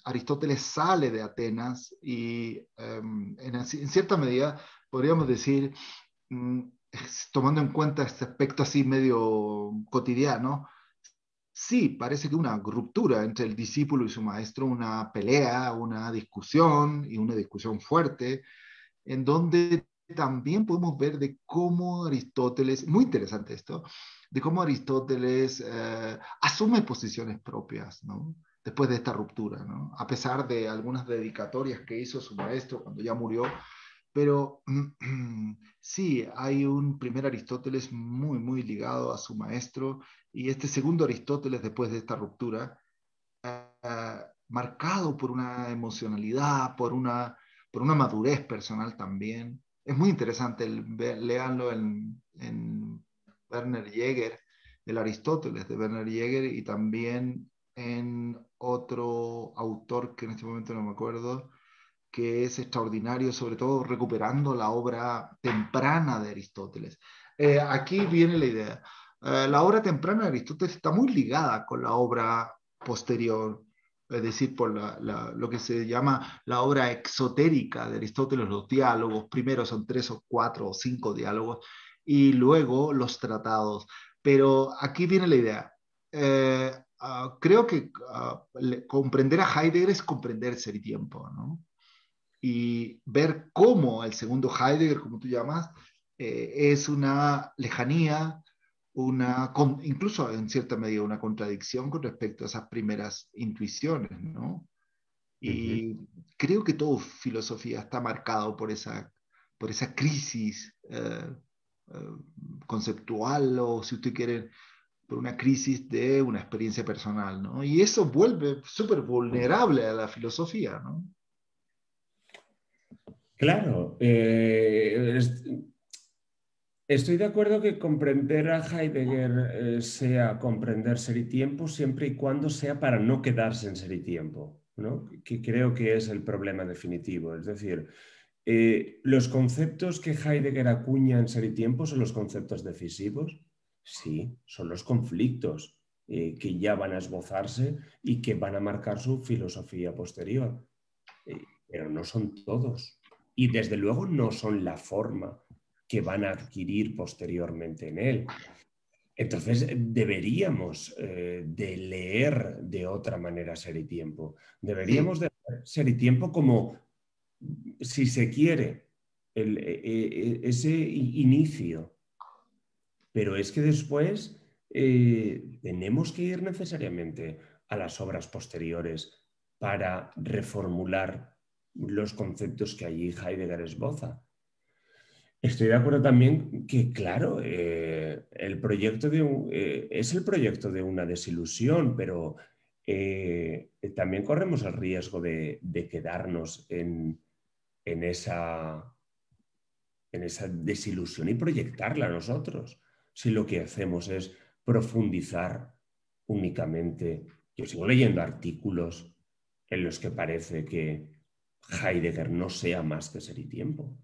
Aristóteles sale de Atenas y en cierta medida podríamos decir, mm, tomando en cuenta este aspecto así medio cotidiano, sí, parece que una ruptura entre el discípulo y su maestro, una pelea, una discusión y una discusión fuerte, en donde también podemos ver de cómo Aristóteles, muy interesante esto, de cómo Aristóteles asume posiciones propias, ¿no? Después de esta ruptura, ¿no? A pesar de algunas dedicatorias que hizo su maestro cuando ya murió, pero sí, hay un primer Aristóteles muy, muy ligado a su maestro y este segundo Aristóteles después de esta ruptura, marcado por una emocionalidad, por una madurez personal también. Es muy interesante, léanlo en Werner Jäger, el Aristóteles de Werner Jäger y también en otro autor que en este momento no me acuerdo, que es extraordinario, sobre todo recuperando la obra temprana de Aristóteles. Aquí viene la idea. La obra temprana de Aristóteles está muy ligada con la obra posterior, es decir, por lo que se llama la obra exotérica de Aristóteles, los diálogos. Primero son 3 o 4 o 5 diálogos y luego los tratados. Pero aquí viene la idea. Creo que comprender a Heidegger es comprender ser y tiempo, ¿no? Y ver cómo el segundo Heidegger, como tú llamas, es una lejanía, incluso en cierta medida una contradicción con respecto a esas primeras intuiciones, ¿no? Ujú. Y creo que toda filosofía está marcado por esa crisis conceptual o, si usted quiere, por una crisis de una experiencia personal, ¿no? Y eso vuelve súper vulnerable a la filosofía, ¿no? Claro, estoy de acuerdo que comprender a Heidegger sea comprender ser y tiempo siempre y cuando sea para no quedarse en ser y tiempo, ¿no? Que creo que es el problema definitivo. Es decir, los conceptos que Heidegger acuña en ser y tiempo son los conceptos decisivos. Sí, son los conflictos que ya van a esbozarse y que van a marcar su filosofía posterior. Pero no son todos. Y desde luego no son la forma que van a adquirir posteriormente en él. Entonces deberíamos de leer de otra manera Ser y Tiempo. Sí, Deberíamos de leer Ser y Tiempo como, si se quiere, ese inicio. Pero es que después tenemos que ir necesariamente a las obras posteriores para reformular los conceptos que allí Heidegger esboza. Estoy de acuerdo también que, claro, el proyecto es el proyecto de una desilusión, pero también corremos el riesgo de quedarnos en en esa desilusión y proyectarla a nosotros. Si lo que hacemos es profundizar únicamente. Yo sigo leyendo artículos en los que parece que Heidegger no sea más que ser y tiempo.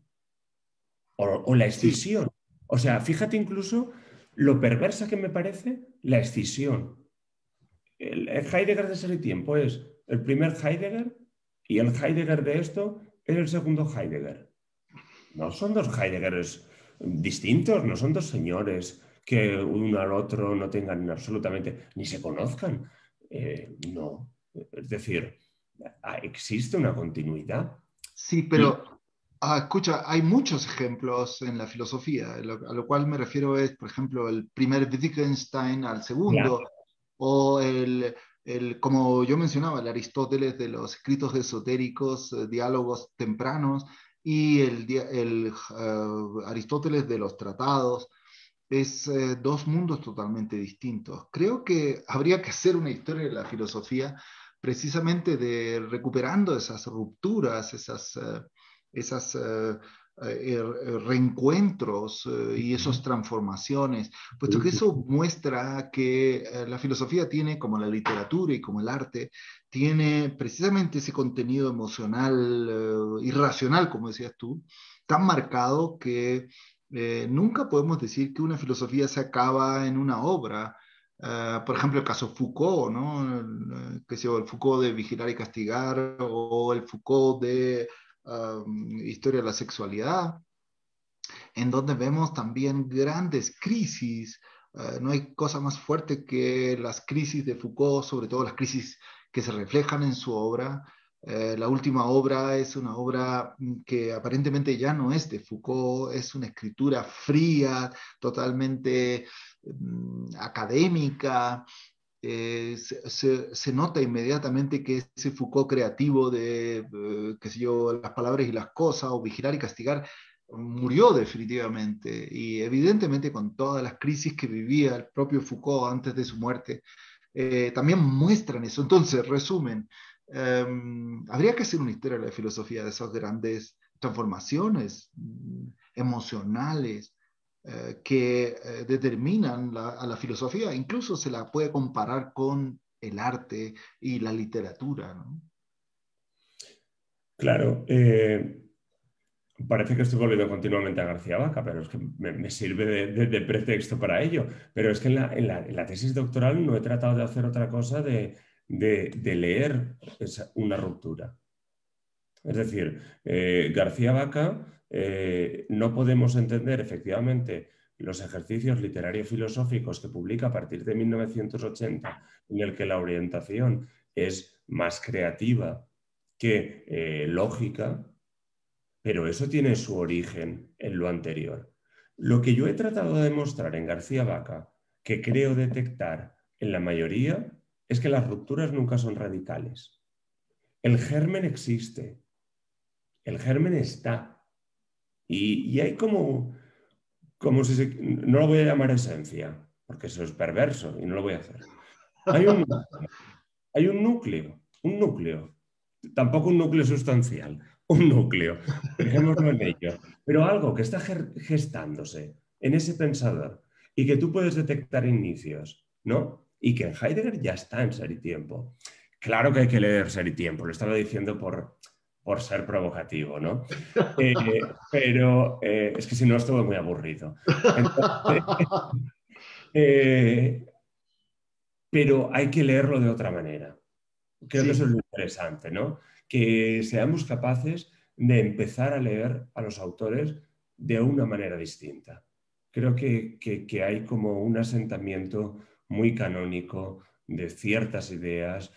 O la sí, escisión. O sea, fíjate incluso lo perversa que me parece la escisión. El Heidegger de ser y tiempo es el primer Heidegger y el Heidegger de esto es el segundo Heidegger. No son dos Heideggers distintos, no son dos señores que uno al otro no tengan absolutamente, ni se conozcan. No, es decir, existe una continuidad. Sí, Y pero escucha, hay muchos ejemplos en la filosofía. A lo cual me refiero es, por ejemplo, el primer Wittgenstein al segundo, claro, o como yo mencionaba, el Aristóteles de los escritos esotéricos, diálogos tempranos, y Aristóteles de los tratados. Es dos mundos totalmente distintos. Creo que habría que hacer una historia de la filosofía precisamente de recuperando esas rupturas, reencuentros y esas transformaciones, puesto que eso muestra que la filosofía tiene, como la literatura y como el arte, tiene precisamente ese contenido emocional, irracional, como decías tú, tan marcado que nunca podemos decir que una filosofía se acaba en una obra. Por ejemplo, el caso Foucault, ¿no? Que sea el Foucault de Vigilar y Castigar o el Foucault de Historia de la Sexualidad, en donde vemos también grandes crisis. No hay cosa más fuerte que las crisis de Foucault, sobre todo las crisis que se reflejan en su obra. La última obra es una obra que aparentemente ya no es de Foucault, es una escritura fría, totalmente académica. Se nota inmediatamente que ese Foucault creativo de, qué sé yo, las palabras y las cosas, o vigilar y castigar, murió definitivamente. Y evidentemente con todas las crisis que vivía el propio Foucault antes de su muerte, también muestran eso. Entonces, resumen, habría que hacer una historia de la filosofía de esas grandes transformaciones emocionales que determinan a la filosofía. Incluso se la puede comparar con el arte y la literatura, ¿no? claro, parece que estoy volviendo continuamente a García Vaca, pero es que me sirve de pretexto para ello. Pero es que en la tesis doctoral no he tratado de hacer otra cosa de leer una ruptura. Es decir, García Vaca, no podemos entender efectivamente los ejercicios literarios-filosóficos que publica a partir de 1980, en el que la orientación es más creativa que lógica, pero eso tiene su origen en lo anterior. Lo que yo he tratado de demostrar en García Vaca, que creo detectar en la mayoría, es que las rupturas nunca son radicales. El germen existe, el germen está. Y hay como si no lo voy a llamar esencia, porque eso es perverso y no lo voy a hacer. Hay un, un núcleo, tampoco un núcleo sustancial, un núcleo, dejémoslo en ello, pero algo que está gestándose en ese pensador y que tú puedes detectar inicios, ¿no? Y que en Heidegger ya está en Ser y Tiempo. Claro que hay que leer Ser y Tiempo, lo estaba diciendo por ser provocativo, ¿no? Pero es que si no es todo muy aburrido. Entonces, eh, pero hay que leerlo de otra manera. Creo que eso es Sí, lo interesante, ¿no? Que seamos capaces de empezar a leer a los autores de una manera distinta. Creo que hay como un asentamiento muy canónico de ciertas ideas,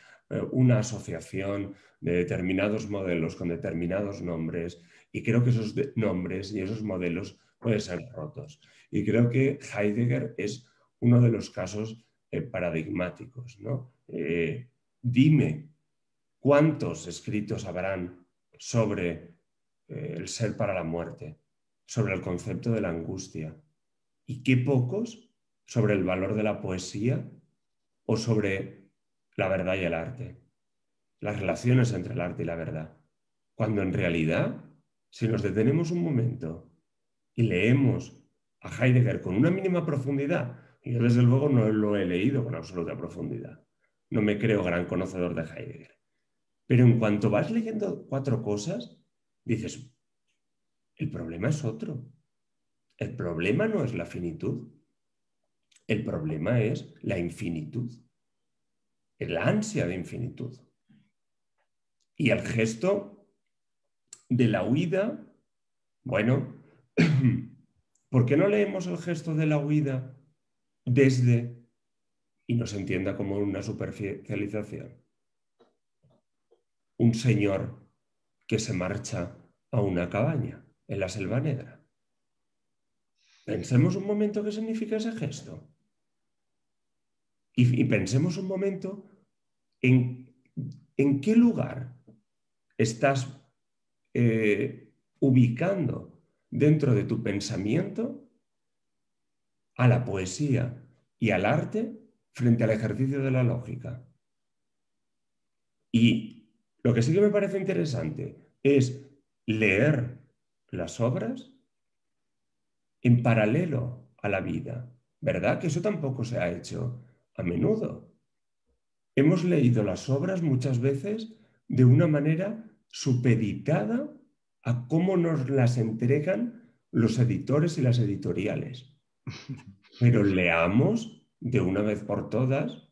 una asociación de determinados modelos con determinados nombres, y creo que esos nombres y esos modelos pueden ser rotos. Y creo que Heidegger es uno de los casos paradigmáticos, ¿no? Dime cuántos escritos habrán sobre el ser para la muerte, sobre el concepto de la angustia, y qué pocos sobre el valor de la poesía o sobre la verdad y el arte, las relaciones entre el arte y la verdad. Cuando en realidad, si nos detenemos un momento y leemos a Heidegger con una mínima profundidad, y yo desde luego no lo he leído con absoluta profundidad, no me creo gran conocedor de Heidegger, pero en cuanto vas leyendo cuatro cosas, dices, el problema es otro. El problema no es la finitud, el problema es la infinitud, es la ansia de infinitud. Y el gesto de la huida, bueno, ¿Por qué no leemos el gesto de la huida desde, y no se entienda como una superficialización, un señor que se marcha a una cabaña en la Selva Negra? Pensemos un momento qué significa ese gesto. Y pensemos un momento en qué lugar estás ubicando dentro de tu pensamiento a la poesía y al arte frente al ejercicio de la lógica. Y lo que sí que me parece interesante es leer las obras en paralelo a la vida, ¿verdad? Que eso tampoco se ha hecho a menudo. Hemos leído las obras muchas veces de una manera supeditada a cómo nos las entregan los editores y las editoriales. Pero leamos de una vez por todas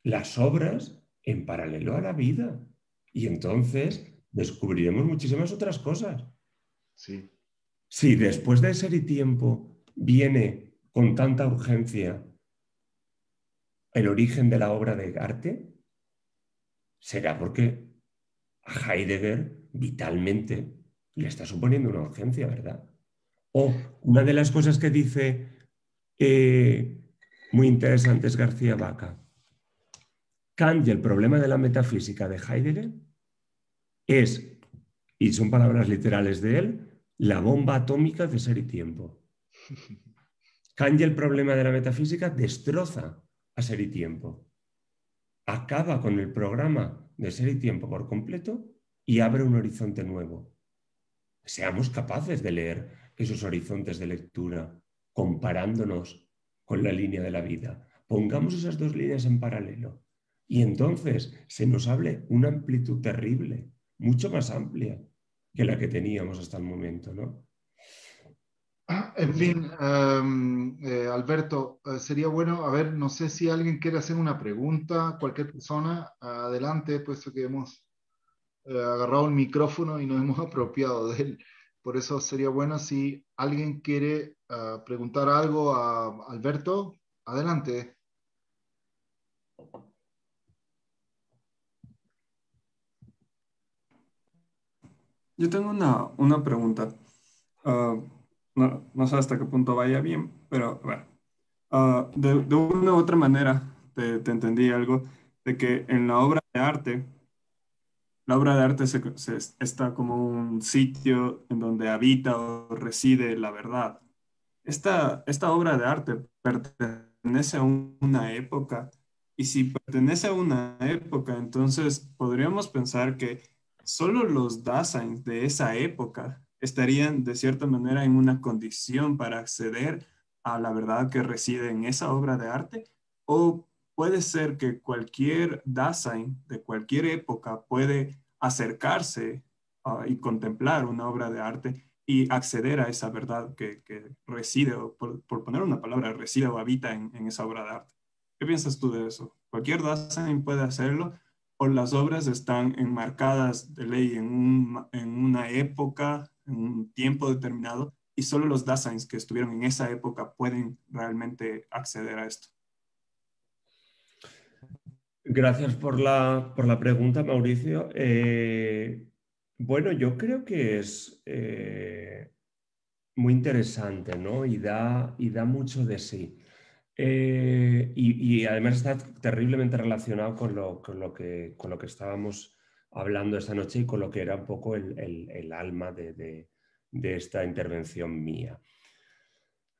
las obras en paralelo a la vida. Y entonces descubriremos muchísimas otras cosas. Sí. Si después de Ser y Tiempo viene con tanta urgencia el origen de la obra de arte, será porque a Heidegger vitalmente le está suponiendo una urgencia, ¿verdad? O una de las cosas que dice muy interesante es García Vaca. Kant y el problema de la metafísica de Heidegger es, y son palabras literales de él, la bomba atómica de Ser y Tiempo. Kant y el problema de la metafísica destroza a Ser y Tiempo. Acaba con el programa de Ser y Tiempo por completo y abre un horizonte nuevo. Seamos capaces de leer esos horizontes de lectura comparándonos con la línea de la vida. Pongamos esas dos líneas en paralelo y entonces se nos abre una amplitud terrible, mucho más amplia que la que teníamos hasta el momento, ¿no? En fin, Alberto, sería bueno, a ver, no sé si alguien quiere hacer una pregunta, cualquier persona, adelante, puesto que hemos agarrado el micrófono y nos hemos apropiado de él. Por eso sería bueno si alguien quiere preguntar algo a Alberto, adelante. Yo tengo una pregunta. Ah, no sé hasta qué punto vaya bien, pero bueno. De una u otra manera te entendí algo de que en la obra de arte está como un sitio en donde habita o reside la verdad. Esta obra de arte pertenece a una época, y si pertenece a una época, entonces podríamos pensar que solo los Daseins de esa época estarían de cierta manera en una condición para acceder a la verdad que reside en esa obra de arte, o puede ser que cualquier Dasein de cualquier época puede acercarse y contemplar una obra de arte y acceder a esa verdad que reside, o por poner una palabra, reside o habita en esa obra de arte. ¿Qué piensas tú de eso? ¿Cualquier Dasein puede hacerlo o las obras están enmarcadas de ley en una época, en un tiempo determinado, y solo los Daseins que estuvieron en esa época pueden realmente acceder a esto? Gracias por la pregunta, Mauricio. Bueno, yo creo que es muy interesante, ¿no? Y da mucho de sí. Y además está terriblemente relacionado con lo que estábamos hablando esta noche y con lo que era un poco el alma de esta intervención mía.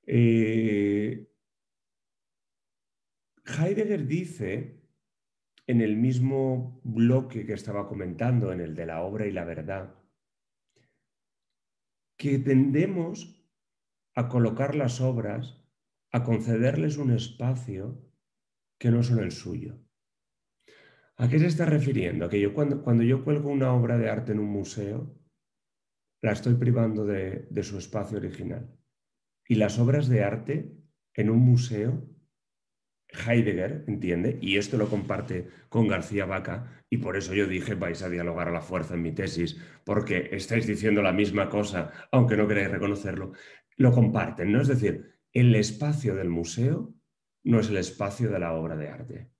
Heidegger dice, en el mismo bloque que estaba comentando, en el de la obra y la verdad, que tendemos a colocar las obras, a concederles un espacio que no son el suyo. ¿A qué se está refiriendo? A que yo cuando yo cuelgo una obra de arte en un museo, la estoy privando de su espacio original. Y las obras de arte en un museo, Heidegger entiende, y esto lo comparte con García Vaca, y por eso yo dije, vais a dialogar a la fuerza en mi tesis, porque estáis diciendo la misma cosa, aunque no queráis reconocerlo. lo comparten, ¿no? Es decir, el espacio del museo no es el espacio de la obra de arte.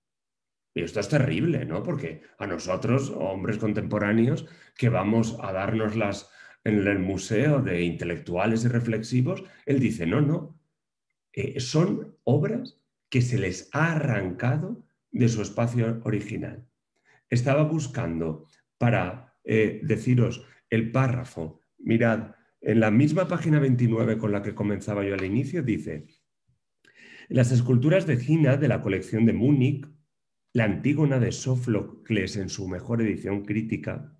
Y esto es terrible, ¿no? Porque a nosotros, hombres contemporáneos, que vamos a dárnoslas en el museo de intelectuales y reflexivos, él dice, no, son obras que se les ha arrancado de su espacio original. Estaba buscando para deciros el párrafo. Mirad, en la misma página 29 con la que comenzaba yo al inicio, dice: las esculturas de Gina de la colección de Múnich, la Antígona de Sófocles en su mejor edición crítica,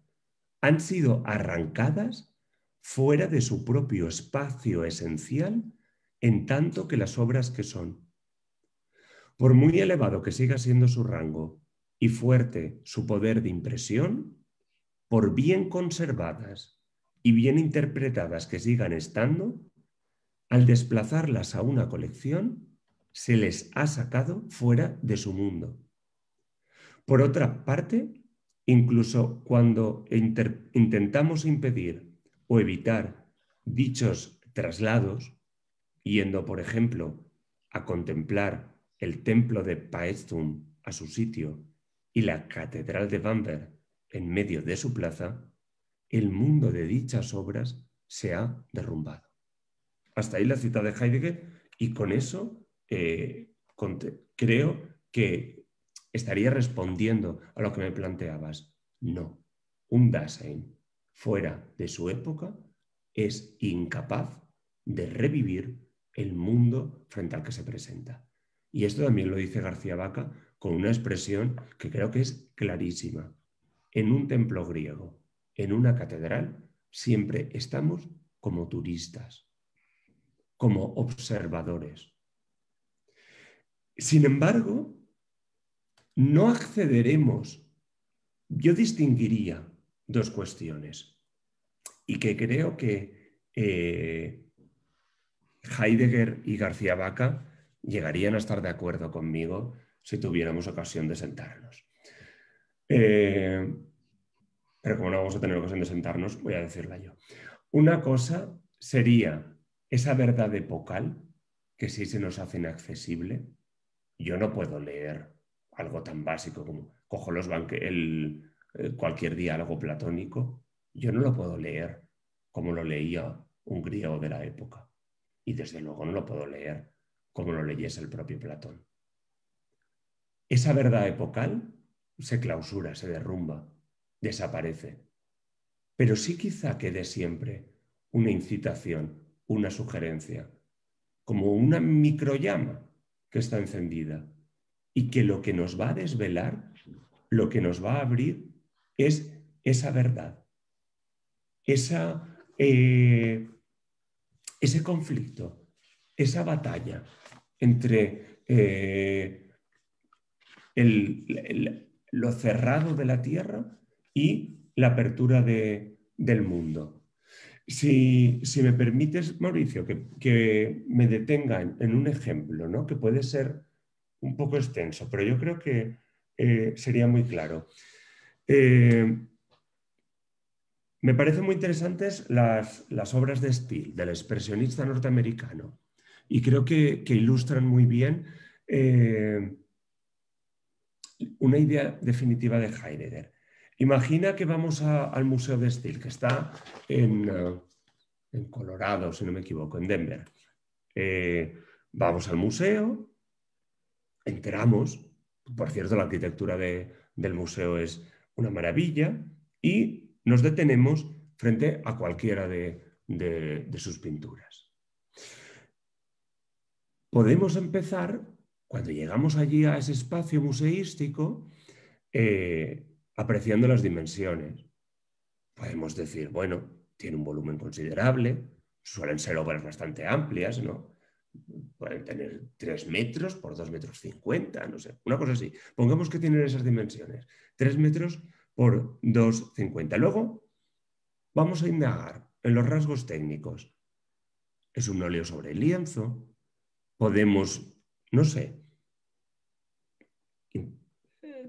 han sido arrancadas fuera de su propio espacio esencial, en tanto que las obras que son. Por muy elevado que siga siendo su rango y fuerte su poder de impresión, por bien conservadas y bien interpretadas que sigan estando, al desplazarlas a una colección, se les ha sacado fuera de su mundo. Por otra parte, incluso cuando intentamos impedir o evitar dichos traslados, yendo, por ejemplo, a contemplar el templo de Paestum a su sitio y la catedral de Bamberg en medio de su plaza, el mundo de dichas obras se ha derrumbado. Hasta ahí la cita de Heidegger, y con eso creo que estaría respondiendo a lo que me planteabas. No, un Dasein fuera de su época es incapaz de revivir el mundo frente al que se presenta. Y esto también lo dice García Vaca con una expresión que creo que es clarísima. En un templo griego, en una catedral, siempre estamos como turistas, como observadores. Sin embargo, no accederemos. Yo distinguiría dos cuestiones y que creo que Heidegger y García Vaca llegarían a estar de acuerdo conmigo si tuviéramos ocasión de sentarnos. Pero como no vamos a tener ocasión de sentarnos, voy a decirla yo. Una cosa sería esa verdad epocal que sí se nos hace inaccesible. Yo no puedo leer algo tan básico como cojo cualquier diálogo platónico. Yo no lo puedo leer como lo leía un griego de la época. Y desde luego no lo puedo leer como lo leyese el propio Platón. Esa verdad epocal se clausura, se derrumba, desaparece. Pero sí quizá quede siempre una incitación, una sugerencia, como una microllama que está encendida y que lo que nos va a desvelar, lo que nos va a abrir es esa verdad, ese conflicto, esa batalla entre lo cerrado de la tierra y la apertura del mundo. Si me permites, Mauricio, que me detenga en un ejemplo, ¿no? Que puede ser un poco extenso, pero yo creo que sería muy claro. Me parecen muy interesantes las obras de Steele, del expresionista norteamericano, y creo que ilustran muy bien una idea definitiva de Heidegger. Imagina que vamos al Museo de Steele, que está en Colorado, si no me equivoco, en Denver. Vamos al museo, entramos, por cierto, la arquitectura del museo es una maravilla, y nos detenemos frente a cualquiera de sus pinturas. Podemos empezar, cuando llegamos allí a ese espacio museístico, apreciando las dimensiones. Podemos decir, bueno, tiene un volumen considerable, suelen ser obras bastante amplias, ¿no? Pueden tener 3 metros por 2,50 metros, no sé, una cosa así. Pongamos que tienen esas dimensiones, 3 metros por 2,50. Luego vamos a indagar en los rasgos técnicos. Es un óleo sobre lienzo. Podemos, no sé,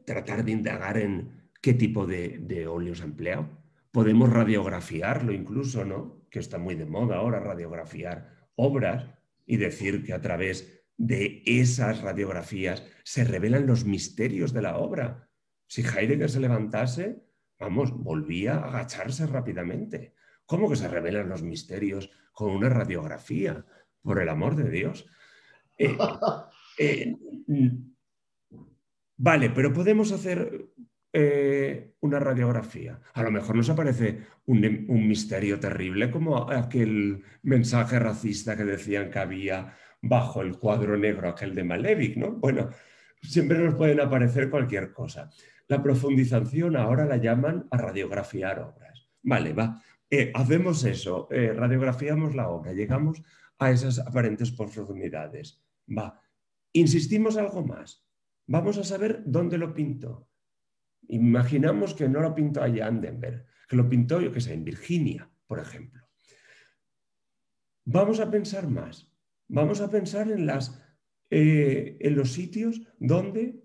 tratar de indagar en qué tipo de óleos ha empleado. Podemos radiografiarlo incluso, ¿no? Que está muy de moda ahora, radiografiar obras y decir que a través de esas radiografías se revelan los misterios de la obra. Si Heidegger se levantase, vamos, volvía a agacharse rápidamente. ¿Cómo que se revelan los misterios con una radiografía? Por el amor de Dios. Eh, vale, pero podemos hacer una radiografía. A lo mejor nos aparece un misterio terrible como aquel mensaje racista que decían que había bajo el cuadro negro aquel de Malevich, ¿no? Bueno, siempre nos pueden aparecer cualquier cosa. La profundización ahora la llaman a radiografiar obras. Vale, va. Hacemos eso, radiografiamos la obra, llegamos a esas aparentes profundidades. Va. Insistimos algo más. Vamos a saber dónde lo pintó. Imaginamos que no lo pintó allá en Denver, que lo pintó, yo qué sé, en Virginia, por ejemplo. Vamos a pensar más. Vamos a pensar en los sitios donde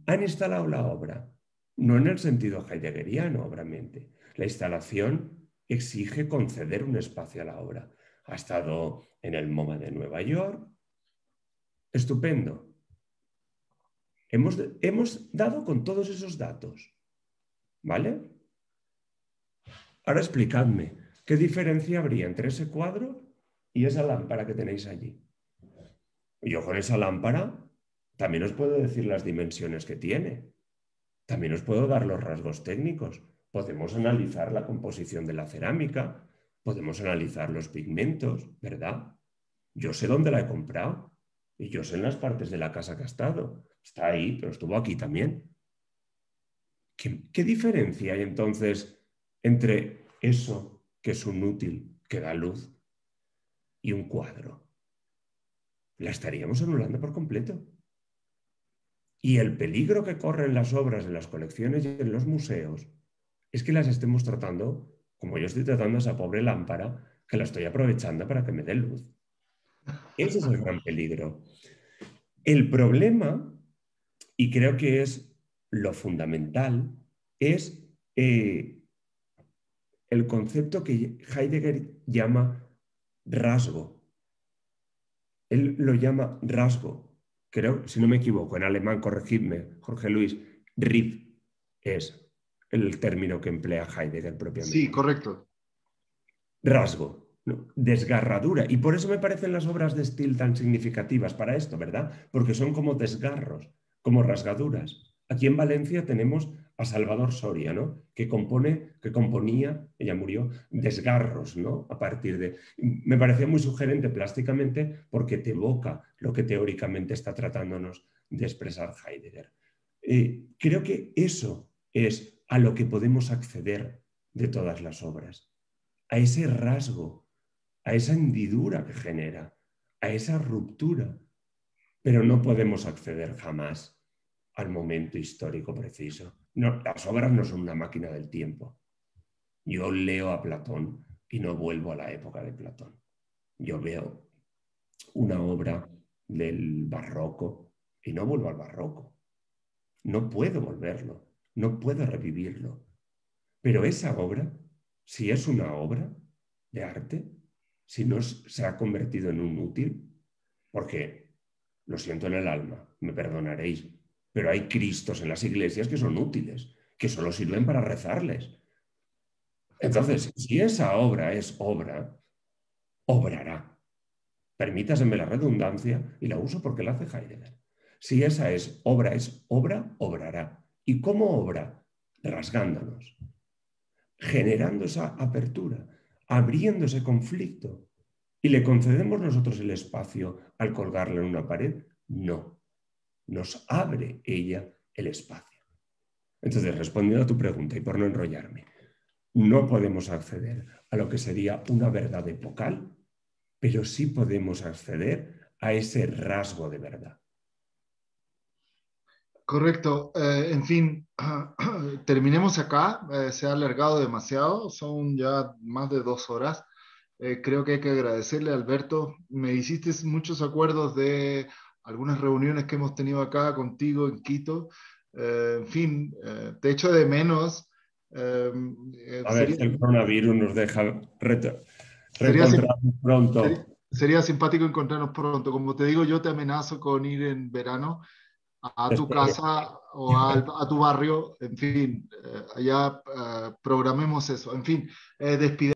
han instalado la obra. No en el sentido heideggeriano, obviamente. La instalación exige conceder un espacio a la obra. Ha estado en el MoMA de Nueva York. Estupendo. Hemos dado con todos esos datos, ¿vale? Ahora explicadme, ¿qué diferencia habría entre ese cuadro y esa lámpara que tenéis allí? Yo con esa lámpara también os puedo decir las dimensiones que tiene. También os puedo dar los rasgos técnicos. Podemos analizar la composición de la cerámica, podemos analizar los pigmentos, ¿verdad? Yo sé dónde la he comprado y yo sé en las partes de la casa que ha estado. Está ahí, pero estuvo aquí también. ¿Qué diferencia hay entonces entre eso que es un útil, que da luz, y un cuadro? La estaríamos anulando por completo. Y el peligro que corren las obras en las colecciones y en los museos es que las estemos tratando como yo estoy tratando a esa pobre lámpara, que la estoy aprovechando para que me dé luz. Ese es el gran peligro. El problema, y creo que es lo fundamental, es el concepto que Heidegger llama rasgo. Él lo llama rasgo. Creo, si no me equivoco, en alemán, corregidme, Jorge Luis, Riff es el término que emplea Heidegger propiamente. Sí, correcto. Rasgo, ¿no? Desgarradura. Y por eso me parecen las obras de Steele tan significativas para esto, ¿verdad? Porque son como desgarros, como rasgaduras. Aquí en Valencia tenemos a Salvador Soria, ¿no? Que componía, ella murió, desgarros, ¿no? A partir de... Me parecía muy sugerente plásticamente porque te evoca lo que teóricamente está tratándonos de expresar Heidegger. Creo que eso es a lo que podemos acceder de todas las obras, a ese rasgo, a esa hendidura que genera, a esa ruptura, pero no podemos acceder jamás al momento histórico preciso. No, las obras no son una máquina del tiempo. Yo leo a Platón y no vuelvo a la época de Platón. Yo veo una obra del barroco y no vuelvo al barroco. No puedo volverlo, no puedo revivirlo. Pero esa obra, si es una obra de arte, si no se ha convertido en un útil, porque lo siento en el alma, me perdonaréis, pero hay cristos en las iglesias que son útiles, que solo sirven para rezarles. Entonces, si esa obra es obra, obrará. Permítaseme la redundancia y la uso porque la hace Heidegger. Si esa es obra, obrará. ¿Y cómo obra? Rasgándonos, generando esa apertura, abriendo ese conflicto. ¿Y le concedemos nosotros el espacio al colgarla en una pared? No. Nos abre ella el espacio. Entonces, respondiendo a tu pregunta y por no enrollarme, no podemos acceder a lo que sería una verdad epocal, pero sí podemos acceder a ese rasgo de verdad. Correcto. En fin, terminemos acá. Se ha alargado demasiado. Son ya más de 2 horas. Creo que hay que agradecerle, Alberto. Me hiciste muchos acuerdos de algunas reuniones que hemos tenido acá contigo en Quito. En fin, te echo de menos. A ver, Sería... si el coronavirus nos deja Sería, reencontrarnos pronto. sería simpático encontrarnos pronto. Como te digo, yo te amenazo con ir en verano a tu Espero. casa o a tu barrio, en fin, allá programemos eso. En fin, despide.